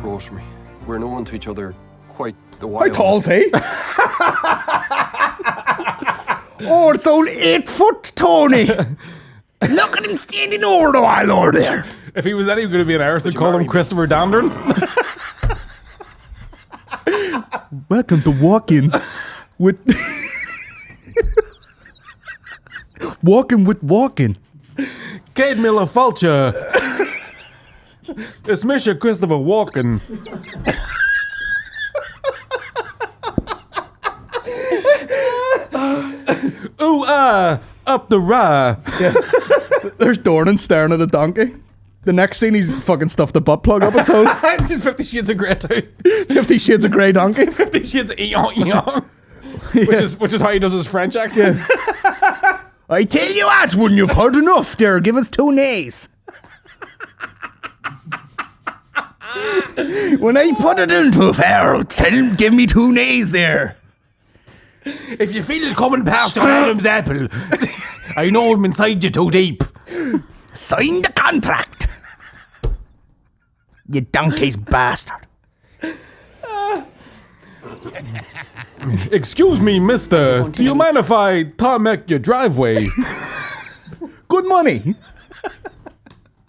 Rosemary, we're known to each other quite a while. How tall's he? Oh, it's only 8 foot, Tony. Look at him standing over the wall over there. If he was any going to be an Irish, they'd call him Christopher Dandern. Welcome to WALKIN with WALKIN with WALKIN. Cade Miller Fulcher. It's Mr. Christopher Walken. Ooh, up the rye. Yeah. There's Dornan staring at a donkey. The next scene, he's fucking stuffed the butt plug up its hole. It's just 50 Shades of Grey too. 50 Shades of Grey donkey. 50 Shades of Eon. Which is how he does his French accent. Yeah. I tell you what, when you've heard enough there, give us 2 nays. When I put it into a fair, tell him give me 2 nays there. If you feel it coming past your Adam's apple, I know I'm inside you too deep. Sign the contract. You donkey's bastard. Excuse me, mister. Do you mind if I tarmac your driveway? Good money.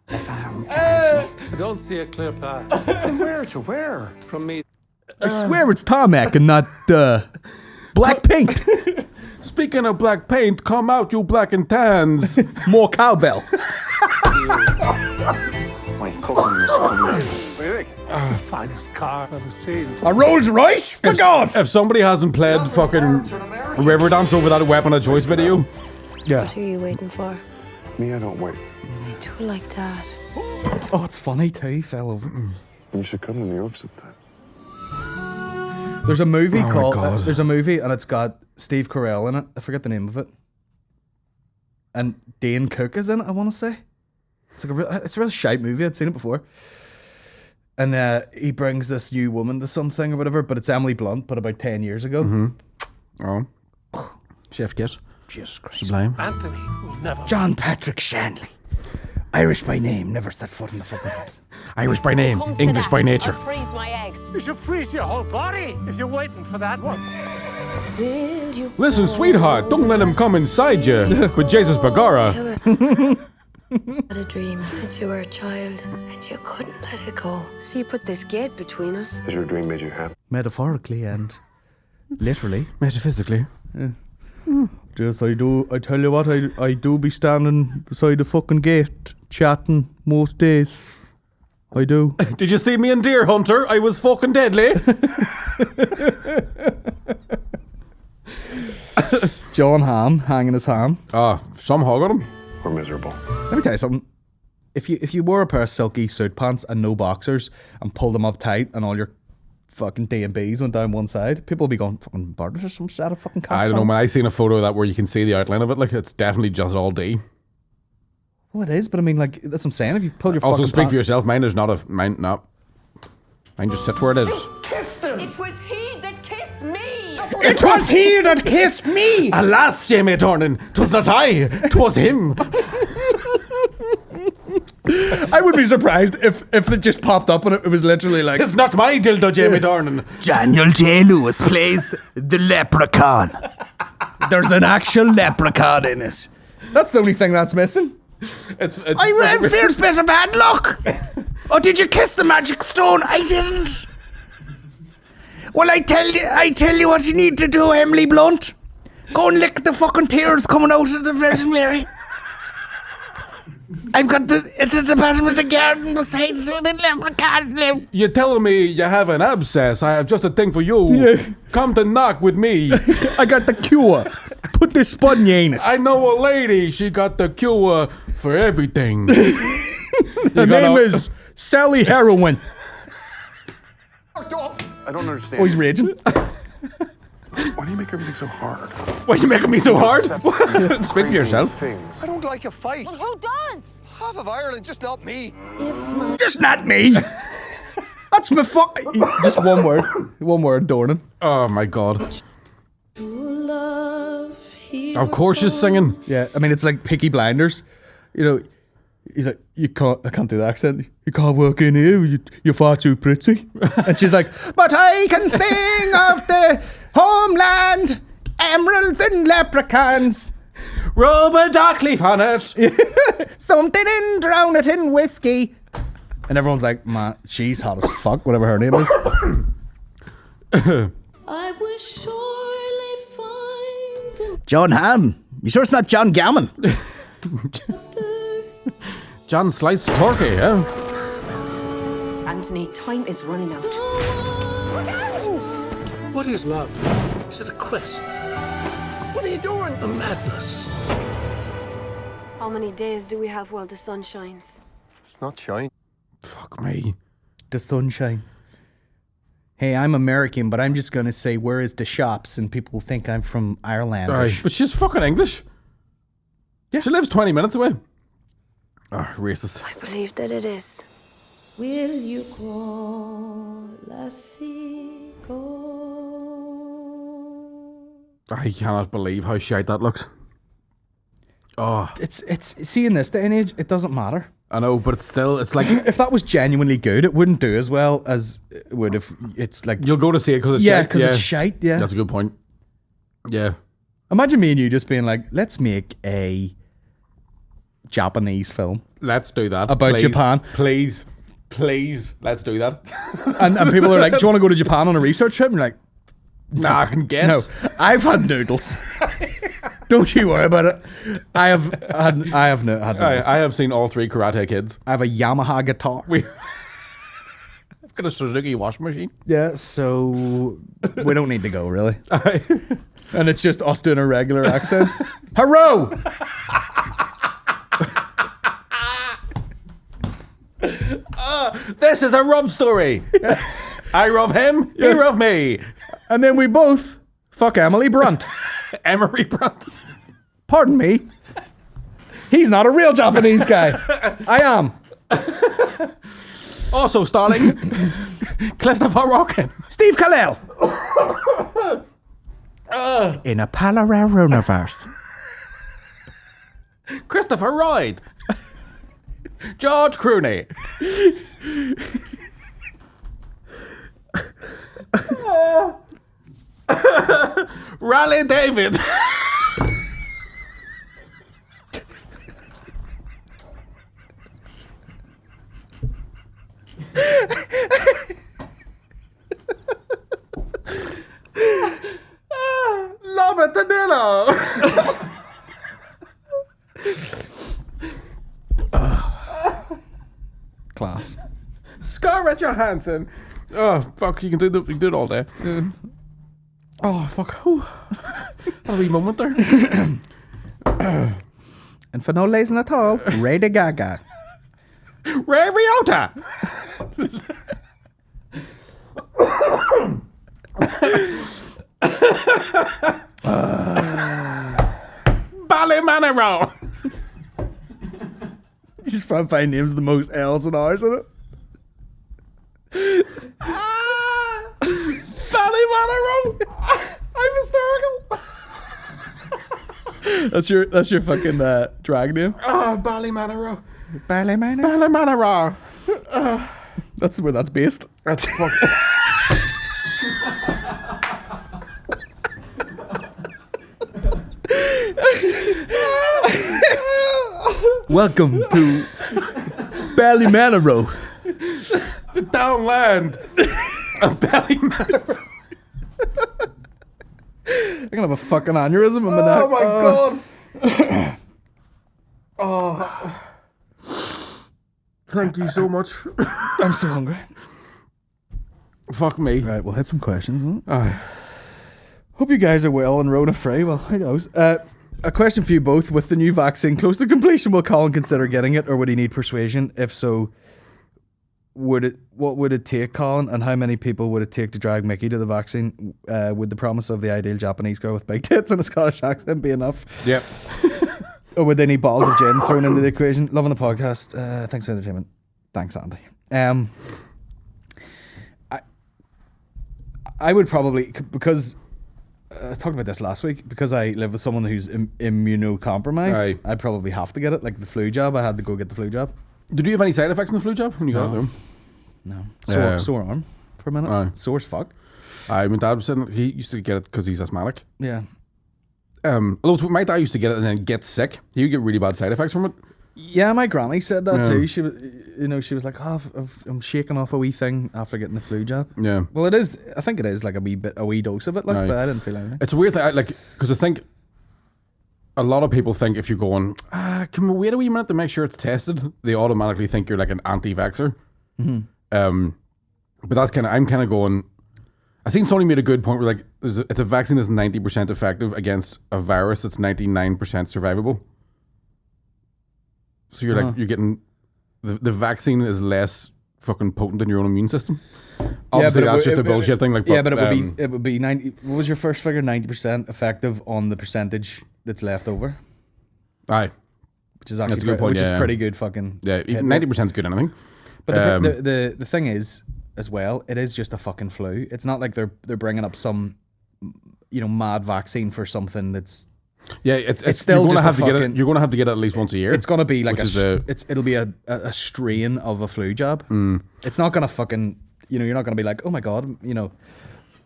I don't see a clear path. From where to where? From me. I swear it's tarmac and not black paint. Speaking of black paint, come out, you black and tans. More cowbell. My cousin is coming. Finest car I've ever seen. A Rolls Royce? For God. If somebody hasn't played fucking Riverdance over that Weapon of Choice video, Yeah. What are you waiting for? Me, I don't wait. Me too, like that. Oh, it's funny too. He fell over. You should come to New York sometime. There's a movie my called. God. There's a movie and it's got Steve Carell in it. I forget the name of it. And Dane Cook is in it. I want to say. It's like it's a real shite movie. I'd seen it before. And he brings this new woman to something or whatever, but it's Emily Blunt, but about 10 years ago. oh, chef kiss, Jesus Christ. sublime. Anthony will never. John Patrick Shanley. Irish by name, never set foot in the fucking house. Irish by name, English by nature. I'll freeze my eggs. You should freeze your whole body if you're waiting for that one. Listen, sweetheart, don't let him come inside you with Jesus Bagara. Had a dream since you were a child, and you couldn't let it go. So you put this gate between us. Has your dream made you happy? Metaphorically and literally. Metaphysically. Yes, I do. I tell you what, I do be standing beside the fucking gate, chatting most days. I do. Did you see me in Deer Hunter? I was fucking deadly. John Hamm hanging his ham. Some hog on him. Or miserable? Let me tell you something. If you wore a pair of silky suit pants and no boxers and pulled them up tight and all your fucking D&Bs went down one side, people would be going, fucking Bartlett or some set of fucking cocks I don't know, on. man. I seen a photo of that where you can see the outline of it. Like, it's definitely just all D. Well, it is, but I mean, like, that's what I'm saying. If you pull your Also, fucking speak for yourself. Mine is not a... Mine just sits where it is. It was he that kissed me! It was he that kissed me! Alas, Jamie Dornan, 'twas not I, 'twas him. I would be surprised if it just popped up and it was literally like... Tis not my dildo, Jamie Dornan. Daniel J. Lewis plays the leprechaun. There's an actual leprechaun in it. That's the only thing that's missing. It's I ran fierce bit of bad luck. Oh, did you kiss the magic stone? I didn't. Well, I tell you what you need to do, Emily Blunt. Go and lick the fucking tears coming out of the Virgin Mary. I've got it's at the bottom of the garden beside where the leprechauns live. You're telling me you have an abscess. I have just a thing for you. Yeah. Come to knock with me. I got the cure. Put this spud in your anus. I know a lady. She got the cure for everything. Her name is Sally Heroin. I don't understand. Oh, he's raging. Why do you make everything so hard? Why are you making me so hard? Speak for yourself. Things. I don't like a fight. Well, who does? Half of Ireland, just not me. Just not me. That's my fuck. Just one word. One word, Dornan. Oh my god. Of course she's singing. Yeah, I mean, it's like Peaky Blinders. you know, he's like, I can't do the accent. You can't work in here. You're far too pretty. And she's like, but I can sing of the homeland, emeralds and leprechauns. Rub a dark leaf on it. Something in, drown it in whiskey. And everyone's like, man, she's hot as fuck, whatever her name is. I will surely find John Hamm. You sure it's not John Gammon? John Slice Turkey, yeah? Anthony, time is running out. What is love? Is it a quest? What are you doing? A madness. How many days do we have while the sun shines? It's not shine. Fuck me. The sun shines. Hey, I'm American, but I'm just going to say, where is the shops? And people think I'm from Ireland. Aye, but she's fucking English. Yeah. She lives 20 minutes away. Oh, racist. I believe that it is. Will you call a seagull? I cannot believe how shite that looks. Oh, It's see, in this day and age, it doesn't matter. I know, but it's like If that was genuinely good, it wouldn't do as well as it would if it's like... you'll go to see it because it's Yeah, shite. because it's shite, yeah. That's a good point. Yeah. Imagine me and you just being like, let's make a Japanese film. Let's do that. About please. Japan. Please, let's do that. And people are like, do you want to go to Japan on a research trip? And you're like, Nah, I can guess. no, I've had noodles. Don't you worry about it. I have had noodles. I have seen all 3 Karate Kids. I have a Yamaha guitar. I've got a Suzuki washing machine. Yeah, so we don't need to go, really. Aye. And it's just us doing our regular accents. Hello! This is a Rob story. I rob him, he rob me. And then we both fuck Emily Brunt. Emery Brunt. Pardon me. He's not a real Japanese guy. I am. Also starring Christopher Walken. Steve Carell. In a parallel universe. Christopher Lloyd. George Clooney. Raleigh David. Robert De Niro. Class. Scarlett Johansson. Oh fuck! You can do it all day. Oh fuck! Ooh. What a wee moment there. And for no reason at all, Lady Gaga. Ray Liotta. Ballymanero. You just try and find names with the most L's and R's in it. Ballymanero. I'm hysterical. That's your fucking drag name. Oh, Ballymanero. Ballymanero. Ballymanero. That's where that's based. That's fucking. Welcome to Ballymanero. The downland of Ballymanero. I'm gonna have a fucking aneurysm in my neck. Oh my god. Oh. Thank you so much. I'm so hungry. Fuck me. Right, we'll hit some questions. Huh? Hope you guys are well and Rona free. Well, who knows? A question for you both. With the new vaccine close to completion, will Colin consider getting it, or would he need persuasion? If so, what would it take, Colin, and how many people would it take to drag Micky to the vaccine? Would the promise of the ideal Japanese girl with big tits and a Scottish accent be enough? Yep. Or would they need bottles of gin thrown into the equation? Loving the podcast. Thanks for the entertainment. Thanks, Andy. I would probably, because I talked about this last week because I live with someone who's immunocompromised. Aye. I'd probably have to get it, like the flu jab. I had to go get the flu jab. Did you have any side effects in the flu jab when you got it? No. Sore arm for a minute. Aye. Sore as fuck. My dad was saying he used to get it because he's asthmatic. Yeah. Although my dad used to get it and then get sick. He would get really bad side effects from it. Yeah, my granny said that too. She was, she was like, "Oh, I'm shaking off a wee thing after getting the flu jab." Yeah. Well, it is. I think it is like a wee dose of it, like, but I didn't feel anything. It's a weird thing, because I think a lot of people think if you're going, can we wait a wee minute to make sure it's tested? They automatically think you're like an anti-vaxxer. Mm-hmm. But that's I'm kind of going. I seen somebody made a good point where like it's a vaccine that's 90% effective against a virus that's 99% survivable. So you're like you're getting the vaccine is less fucking potent than your own immune system. Obviously, that's just a bullshit thing. Like, but it would be 90. What was your first figure? 90% effective on the percentage that's left over. Aye, which is actually pretty good. Fucking 90% is good anything. But the thing is, as well, it is just a fucking flu. It's not like they're bringing up some mad vaccine for something that's. Yeah, it's still you're just have to get it. You're going to have to get it at least once a year. It's going to be like it'll be a strain of a flu jab. It's not going to fucking you're not going to be like, oh my god,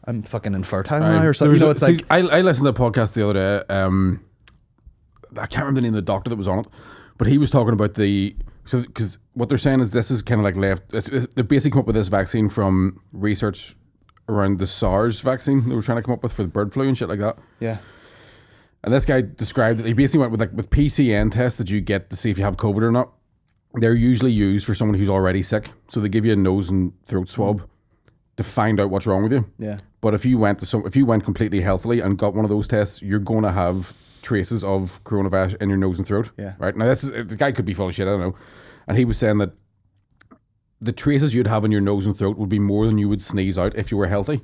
I'm fucking infertile now or something. It's like I listened to a podcast the other day. I can't remember the name of the doctor that was on it, but he was talking about because what they're saying is this is kind of like they basically come up with this vaccine from research around the SARS vaccine they were trying to come up with for the bird flu and shit like that. Yeah. And this guy described that he basically went with PCN tests that you get to see if you have COVID or not. They're usually used for someone who's already sick. So they give you a nose and throat swab to find out what's wrong with you. Yeah. But if you went completely healthily and got one of those tests, you're going to have traces of coronavirus in your nose and throat. Yeah. Right. Now the guy could be full of shit. I don't know. And he was saying that the traces you'd have in your nose and throat would be more than you would sneeze out if you were healthy.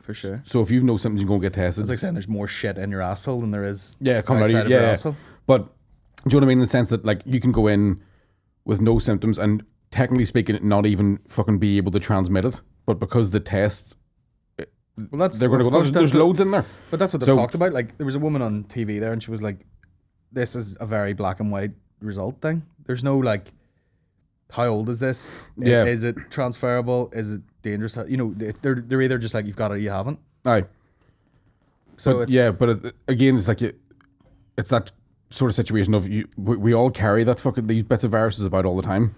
For sure. So if you know something, you go and get tested. It's like saying there's more shit in your asshole than there is coming out of your asshole. But do you know what I mean? In the sense that like you can go in with no symptoms and technically speaking, not even fucking be able to transmit it. But because the tests, they're going to go. There's loads in there. But that's what they've talked about. Like there was a woman on TV there, and she was like, "This is a very black and white result thing. There's no like, how old is this? Yeah. Is it transferable? Is it dangerous? They're either just like you've got it or you haven't. Aye. So again, it's like it's that sort of situation of we all carry these bits of viruses about all the time.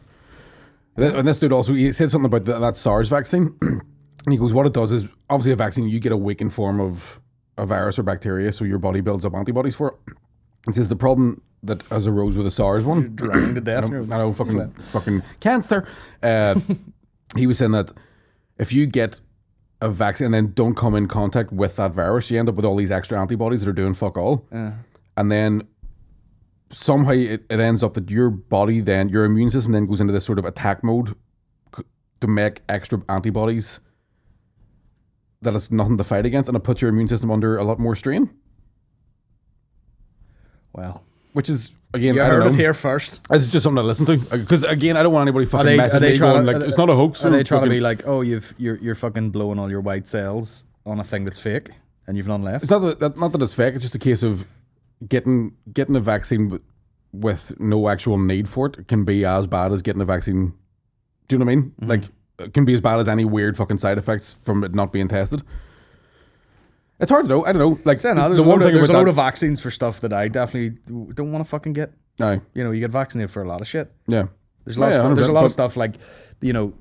And this dude also he said something about that SARS vaccine, and he goes, what it does is obviously a vaccine you get a weakened form of a virus or bacteria, so your body builds up antibodies for it. He says the problem that has arose with the SARS one, you're drowning to death. I know fucking cancer. He was saying that if you get a vaccine and then don't come in contact with that virus, you end up with all these extra antibodies that are doing fuck all. And then somehow it ends up that your body then, your immune system then goes into this sort of attack mode to make extra antibodies that has nothing to fight against, and it puts your immune system under a lot more strain. Well, which is again, you I don't heard know. it here first. It's just something to listen to because again, I don't want anybody fucking messaging me going like it's not a hoax. Are they trying to be like, oh, you're fucking blowing all your white cells on a thing that's fake and you've none left? It's not that it's fake. It's just a case of getting a vaccine with no actual need for it can be as bad as getting a vaccine. Do you know what I mean? Mm-hmm. Like it can be as bad as any weird fucking side effects from it not being tested. It's hard to know. I don't know. Like there's a load of vaccines for stuff that I definitely don't want to fucking get. No, you get vaccinated for a lot of shit. Yeah, there's a lot of stuff. There's a lot of stuff like, they what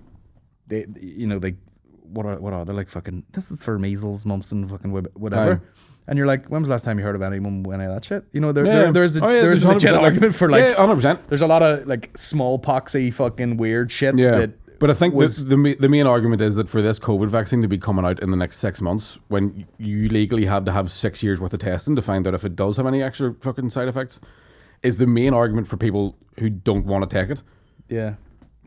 are they like fucking? This is for measles, mumps, and fucking whatever. And you're like, when was the last time you heard of anyone with any of that shit? There's a legit argument for like, 100%. There's a lot of like smallpoxy fucking weird shit. Yeah. But I think the main argument is that for this COVID vaccine to be coming out in the next 6 months, when you legally have to have 6 years worth of testing to find out if it does have any extra fucking side effects, is the main argument for people who don't want to take it. Yeah.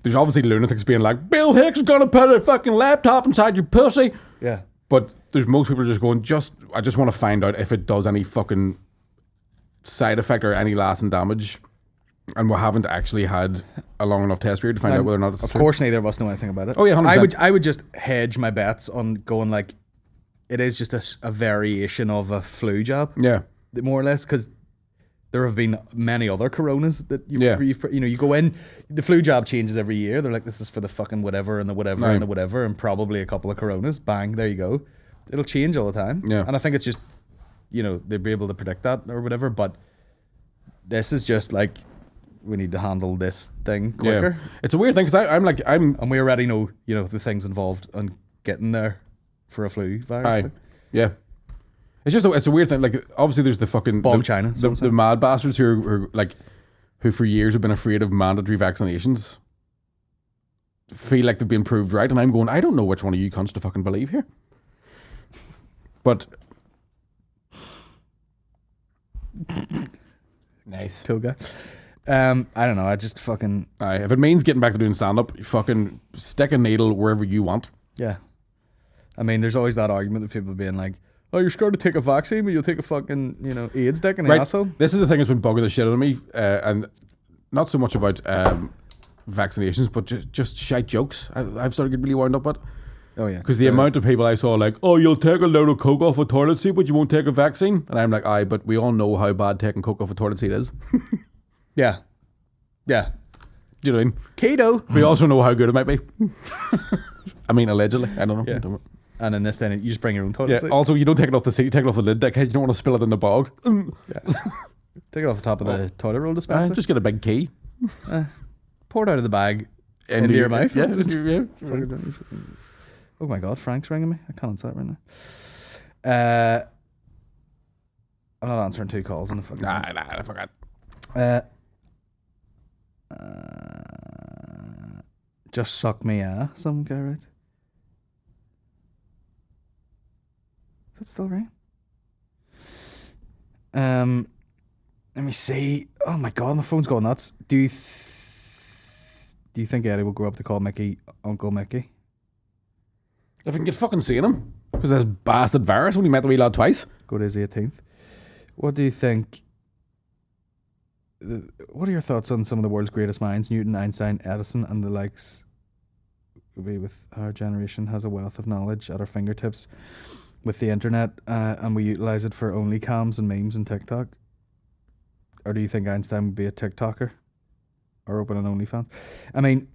There's obviously lunatics being like, Bill Hicks is going to put a fucking laptop inside your pussy. Yeah. But there's most people are just going, I just want to find out if it does any fucking side effect or any lasting damage. And we haven't actually had a long enough test period to find out whether or not it's true. Of course, neither of us know anything about it. Oh yeah, 100%. I would just hedge my bets on going like, it is just a variation of a flu jab. Yeah. More or less, because there have been many other coronas that you go in, the flu jab changes every year. They're like, this is for the fucking whatever and the whatever and the whatever, and probably a couple of coronas. Bang, there you go. It'll change all the time. Yeah. And I think it's just, they'd be able to predict that or whatever, but this is just like, we need to handle this thing quicker. Yeah. It's a weird thing, because and we already know, the things involved on getting there for a flu virus thing. Yeah. It's a weird thing. Like, obviously, there's the fucking China, the mad bastards who for years have been afraid of mandatory vaccinations, feel like they've been proved right, and I'm going, I don't know which one of you cunts to fucking believe here. But nice, cool guy. I don't know. I just fucking. If it means getting back to doing stand up, fucking stick a needle wherever you want. Yeah. I mean, there's always that argument of people being like, oh, you're scared to take a vaccine, but you'll take a fucking, AIDS dick in the asshole. This is the thing that's been bugging the shit out of me, and not so much about vaccinations, but just shite jokes. I've started getting really wound up at. Oh, yeah. Because the amount of people I saw like, oh, you'll take a load of coke off a toilet seat, but you won't take a vaccine. And I'm like, aye, but we all know how bad taking coke off a toilet seat is. Yeah. Yeah. Do you know what I mean? Keto. We also know how good it might be. I mean, allegedly. I don't know. Yeah. I don't know. And in this then, you just bring your own toilet seat. Also, you don't take it off the seat, you take it off the lid deck. You don't want to spill it in the bog. Yeah. Take it off the top of the toilet roll dispenser. Just get a big key. Pour it out of the bag into your mouth. Yeah. Oh my God, Frank's ringing me. I can't answer that right now. I'm not answering 2 calls on the fucking. Nah, I forgot. Just suck me, some guy writes. Is that still right? Let me see. Oh my God, my phone's going nuts. Do you think Eddie will grow up to call Micky Uncle Micky? If I can get fucking seeing him. Because this bastard virus only met the wee lad twice. Go to his 18th. What do you think? What are your thoughts on some of the world's greatest minds? Newton, Einstein, Edison, and the likes. We with our generation has a wealth of knowledge at our fingertips with the internet, and we utilize it for only cams and memes and TikTok. Or do you think Einstein would be a TikToker or open an OnlyFans? I mean,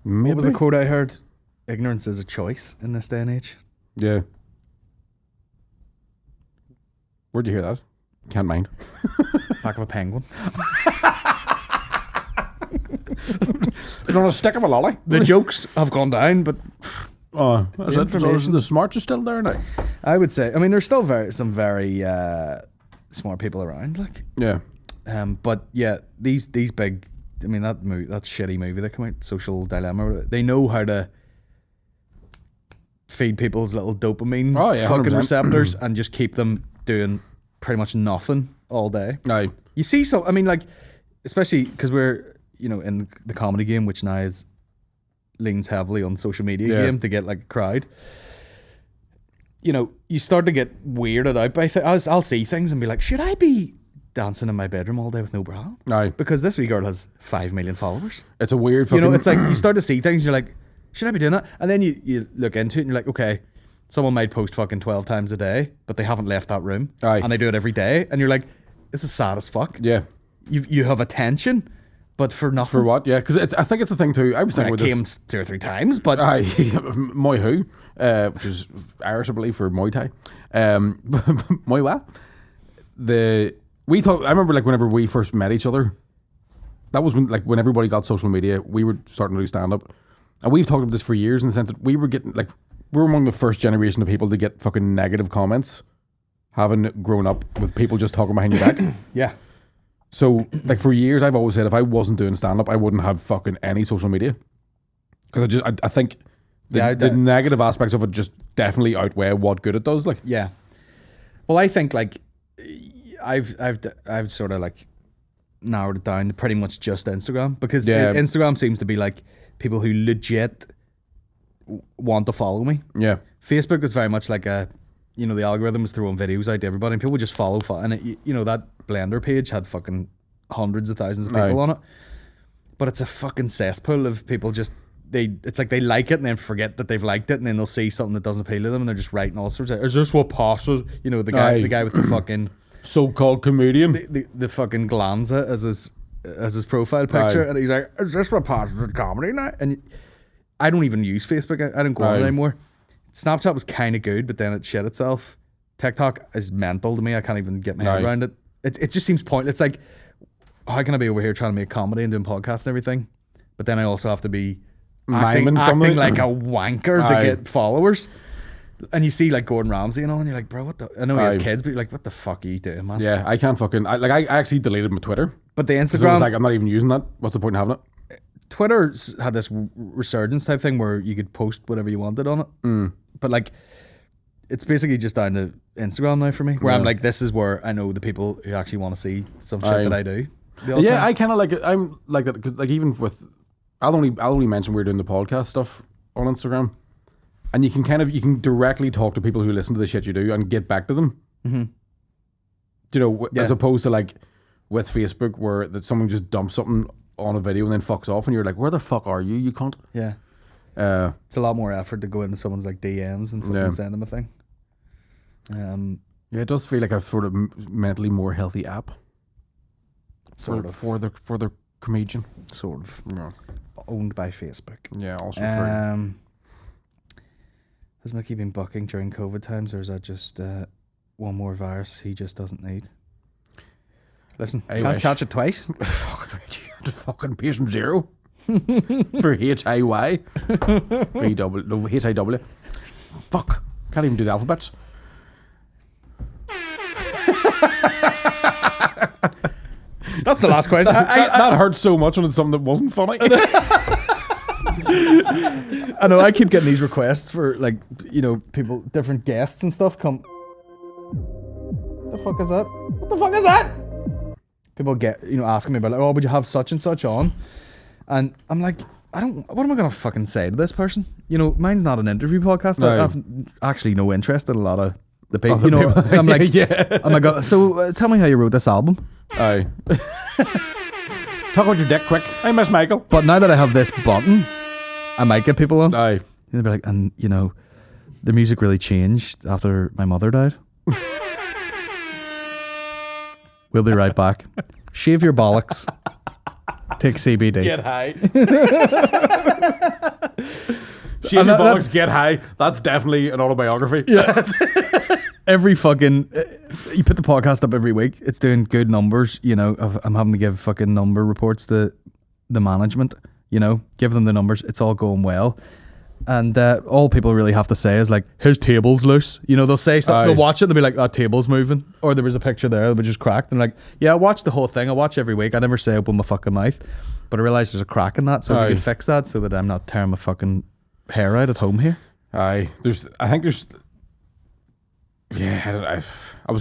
maybe. What was the quote I heard? Ignorance is a choice in this day and age. Yeah. Where'd you hear that? Can't mind. Back of a penguin. Is on a stick of a lolly? The jokes have gone down, but is it? The smarts are still there now. I would say. I mean, there's still some very smart people around, like. Yeah. But yeah, these big. I mean, that shitty movie that came out, Social Dilemma. They know how to feed people's little dopamine fucking 100%. Receptors and just keep them doing pretty much nothing all day. Aye. You see, so I mean, like, especially because we're in the comedy game, which now leans heavily on social media game to get like a crowd. You start to get weirded out by I'll see things and be like, should I be dancing in my bedroom all day with no bra? Aye. Because this wee girl has 5 million followers. It's a weird fucking... it's like you start to see things and you're like, should I be doing that? And then you look into it and you're like, okay, someone might post fucking 12 times a day, but they haven't left that room. Aye. And they do it every day. And you're like, this is sad as fuck. Yeah. You have attention, but for nothing. For what? Yeah, because I think it's the thing too. I was thinking with came this... 2 or 3 times, but... Aye. Moi Hu, which is Irish, I believe, for Muay Thai. Moi what? I remember like whenever we first met each other, that was when everybody got social media, we were starting to do stand-up. And we've talked about this for years in the sense that we were among the first generation of people to get fucking negative comments, having grown up with people just talking behind your back. Yeah. So, for years, I've always said if I wasn't doing stand-up, I wouldn't have fucking any social media. Because I think the negative aspects of it just definitely outweigh what good it does. Like, yeah. Well, I think I've sort of narrowed it down to pretty much just Instagram, because Instagram seems to be like people who legit want to follow me. Yeah. Facebook is very much like the algorithm is throwing videos out to everybody and people just follow and that Blender page had fucking hundreds of thousands of people on it, but it's a fucking cesspool of people just it's like they like it and then forget that they've liked it, and then they'll see something that doesn't appeal to them and they're just writing all sorts of, is this what passes? You know, the guy with the fucking so-called comedian, the fucking Glanza as his profile picture, and he's like, is this what passes with comedy now? And I don't even use Facebook. I don't go on it anymore. Snapchat was kind of good, but then it shit itself. TikTok is mental to me. I can't even get my head around it. It just seems pointless. It's like, how can I be over here trying to make comedy and doing podcasts and everything, but then I also have to be acting like a wanker to get followers? And you see like Gordon Ramsay and all, and you're like, bro, what the? I know he has kids, but you're like, what the fuck are you doing, man? Yeah, I can't fucking. I actually deleted my Twitter, but the Instagram, I was like, I'm not even using that. What's the point in having it? Twitter's had this resurgence type thing where you could post whatever you wanted on it, but like, it's basically just down to Instagram now for me, where I'm like, this is where I know the people who actually want to see some shit that I do. Yeah, I kind of like it. I'm like that because like even with, I'll only mention we're doing the podcast stuff on Instagram, and you can directly talk to people who listen to the shit you do and get back to them. Mm-hmm. You know, as opposed to like with Facebook where that someone just dumps something on a video and then fucks off, and you're like, where the fuck are you? You cunt. Yeah. It's a lot more effort to go into someone's like DMs and fucking send them a thing. Yeah, it does feel like a sort of mentally more healthy app. Sort of for the comedian. Sort of. Yeah. Owned by Facebook. Yeah, also true. Has Micky been bucking during COVID times, or is that just one more virus he just doesn't need? Listen, can't catch it twice. Fucking Reggie, you're fucking patient zero. For HIY. HIW. Fuck. Can't even do the alphabets. That's the last question. That hurt so much when it's something that wasn't funny. I know, I keep getting these requests for, like, you know, people, different guests and stuff come. What the fuck is that? What the fuck is that? People get, you know, asking me about, like, oh, would you have such and such on? And I'm like, what am I going to fucking say to this person? You know, mine's not an interview podcast. I have actually no interest in a lot of the people. You know, I'm like, oh my God. So tell me how you wrote this album. Aye. Talk about your dick quick. I miss Michael. But now that I have this button, I might get people on. Aye. They'll be like, and you know, the music really changed after my mother died. We'll be right back. Shave your bollocks. Take CBD. Get high. Shave your bollocks, get high. That's definitely an autobiography. Yeah. Every fucking, you put the podcast up every week. It's doing good numbers. You know, I'm having to give fucking number reports to the management. You know, give them the numbers. It's all going well. And all people really have to say is like, his table's loose. You know, they'll say something, they'll watch it, they'll be like, that table's moving. Or there was a picture there that was just cracked. And like, yeah, I watch the whole thing. I watch every week. I never say open my fucking mouth. But I realised there's a crack in that. So if you could fix that so that I'm not tearing my fucking hair out at home here. I was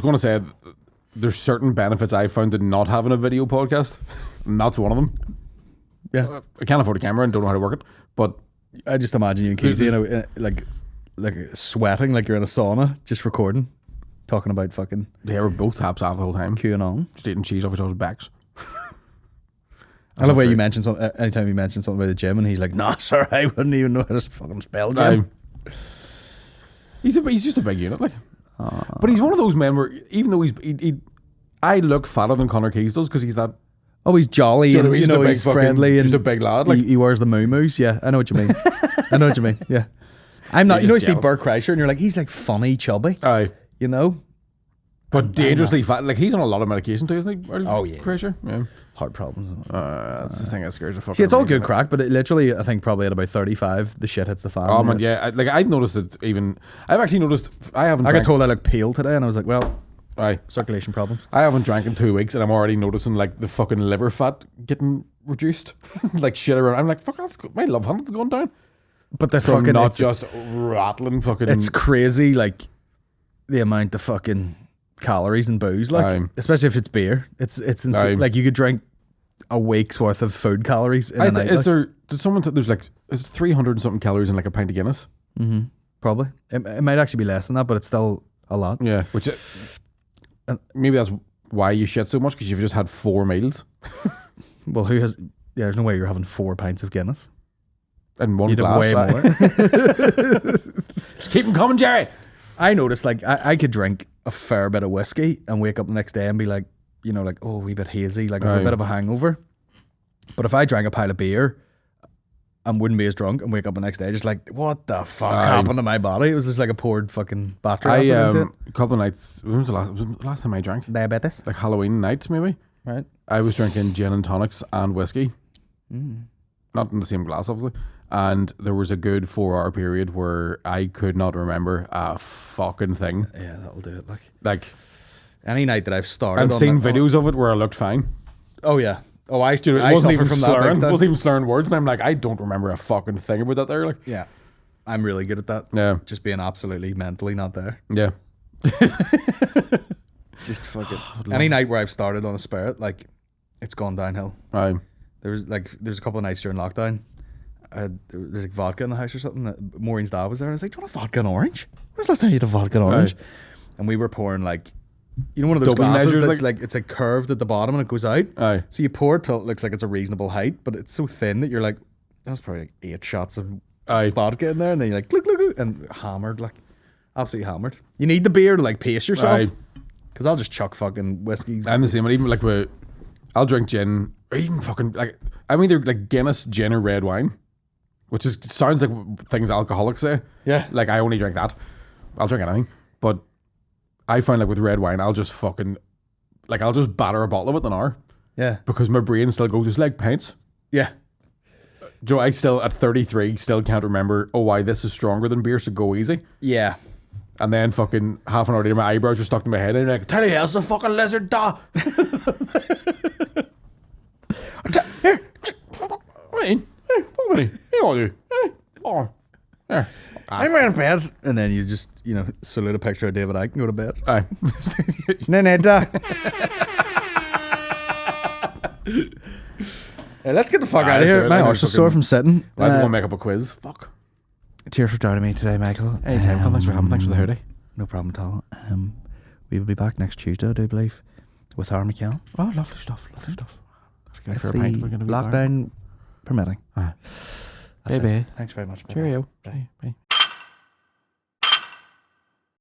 going to say there's certain benefits I found in not having a video podcast. And that's one of them. Yeah. I can't afford a camera and don't know how to work it. But I just imagine you and Keezy, you know, like sweating like you're in a sauna, just recording, talking about fucking. Yeah, we're both taps off the whole time. Queuing on. Just eating cheese off each other's backs. I love the way you mention something, anytime you mention something about the gym, and he's like, nah, sorry, I wouldn't even know how to fucking spell gym. He's just a big unit, like. But he's one of those men where, even though I look fatter than Connor Keys does, because he's that. Oh, he's jolly, and you know, he's friendly, and just a big lad. Like. He wears the moo-moos. Yeah, I know what you mean. I know what you mean. Yeah, I'm not. You know, you see Bert Kreischer, and you're like, he's like funny, chubby. Aye, you know, but dangerously fat. Like he's on a lot of medication too, isn't he? Oh yeah, Kreischer. Yeah, heart problems. That's the thing that scares the fuck. See, it's all good crack, but it literally, I think probably at about 35, the shit hits the fan. Oh man, yeah. I've noticed it. I've actually noticed. I got told I looked pale today, and I was like, well. Aye. Circulation problems. I haven't drank in 2 weeks and I'm already noticing like the fucking liver fat getting reduced. Like shit around. I'm like, fuck, that's good. My love handle's going down. But the from fucking not just rattling fucking. It's crazy, like the amount of fucking calories and booze, like especially if it's beer. It's insane. Like you could drink a week's worth of food calories in a night. Is there? Did someone? There's like, is it 300 and something calories in like a pint of Guinness? Mm-hmm. Probably. It might actually be less than that, but it's still a lot. Yeah, which. Maybe that's why you shit so much, because you've just had 4 meals. Well, there's no way you're having 4 pints of Guinness. in one You'd have glass. way right? more. Keep them coming, Jerry. I noticed, like, I could drink a fair bit of whiskey and wake up the next day and be like, you know, like, oh, a wee bit hazy, like a bit of a hangover. But if I drank a pile of beer and wouldn't be as drunk and wake up the next day, just like, what the fuck happened to my body? It was just like a poured fucking battery acid into it. A couple of nights, when was the last time I drank? Diabetes. Like Halloween night, maybe. Right. I was drinking gin and tonics and whiskey. Not in the same glass, obviously. And there was a good 4-hour period where I could not remember a fucking thing. Yeah, that'll do it. Like any night that I've started, I've seen videos of it where I looked fine. Oh yeah. Oh, I Dude, I wasn't suffer even from slurring. that. Wasn't even slurring words, and I'm like, I don't remember a fucking thing about that there. Like, yeah, I'm really good at that. Yeah, just being absolutely mentally not there. Yeah. Just fucking any night where I've started on a spirit, like it's gone downhill. Right. There's a couple of nights during lockdown. There's like vodka in the house or something. Maureen's dad was there. And I was like, "Do you want a vodka and orange? When's the last time you had a vodka and orange?" Right. And we were pouring like, you know, one of those Double glasses measures, that's like it's like curved at the bottom and it goes out. Aye. So you pour it till it looks like it's a reasonable height, but it's so thin that you're like, that was probably like 8 shots of vodka in there, and then you're like, look, and hammered, like absolutely hammered. You need the beer to like pace yourself, because I'll just chuck fucking whiskeys. I'm the same. Even like I'll drink gin, or even fucking like I'm either like Guinness, gin, or red wine, which sounds like things alcoholics say. Yeah. Like I only drink that. I'll drink anything, but I find like with red wine, I'll just fucking like I'll just batter a bottle of it in an hour. Yeah. Because my brain still goes just like pints. Yeah. Joe, I still at 33 still can't remember. Oh, why this is stronger than beer, so go easy. Yeah. And then fucking half an hour later, my eyebrows are stuck to my head, and I'm like, tell you, it's a fucking lizard, da. Here, I'm going to bed, and then you just salute a picture of David Icke and go to bed. Aye. Let's get the fuck out of here. My arse is sore from sitting. I have to go and make up a quiz. Fuck. Cheers for joining me today, Michael. Anytime. Thanks for having. Thanks for the hoodie. No problem at all. We will be back next Tuesday, I do believe, with our McKellen. Oh, lovely stuff. Lovely stuff. If the lockdown permitting. Baby. Thanks very much. Cheerio. Bye. Bye.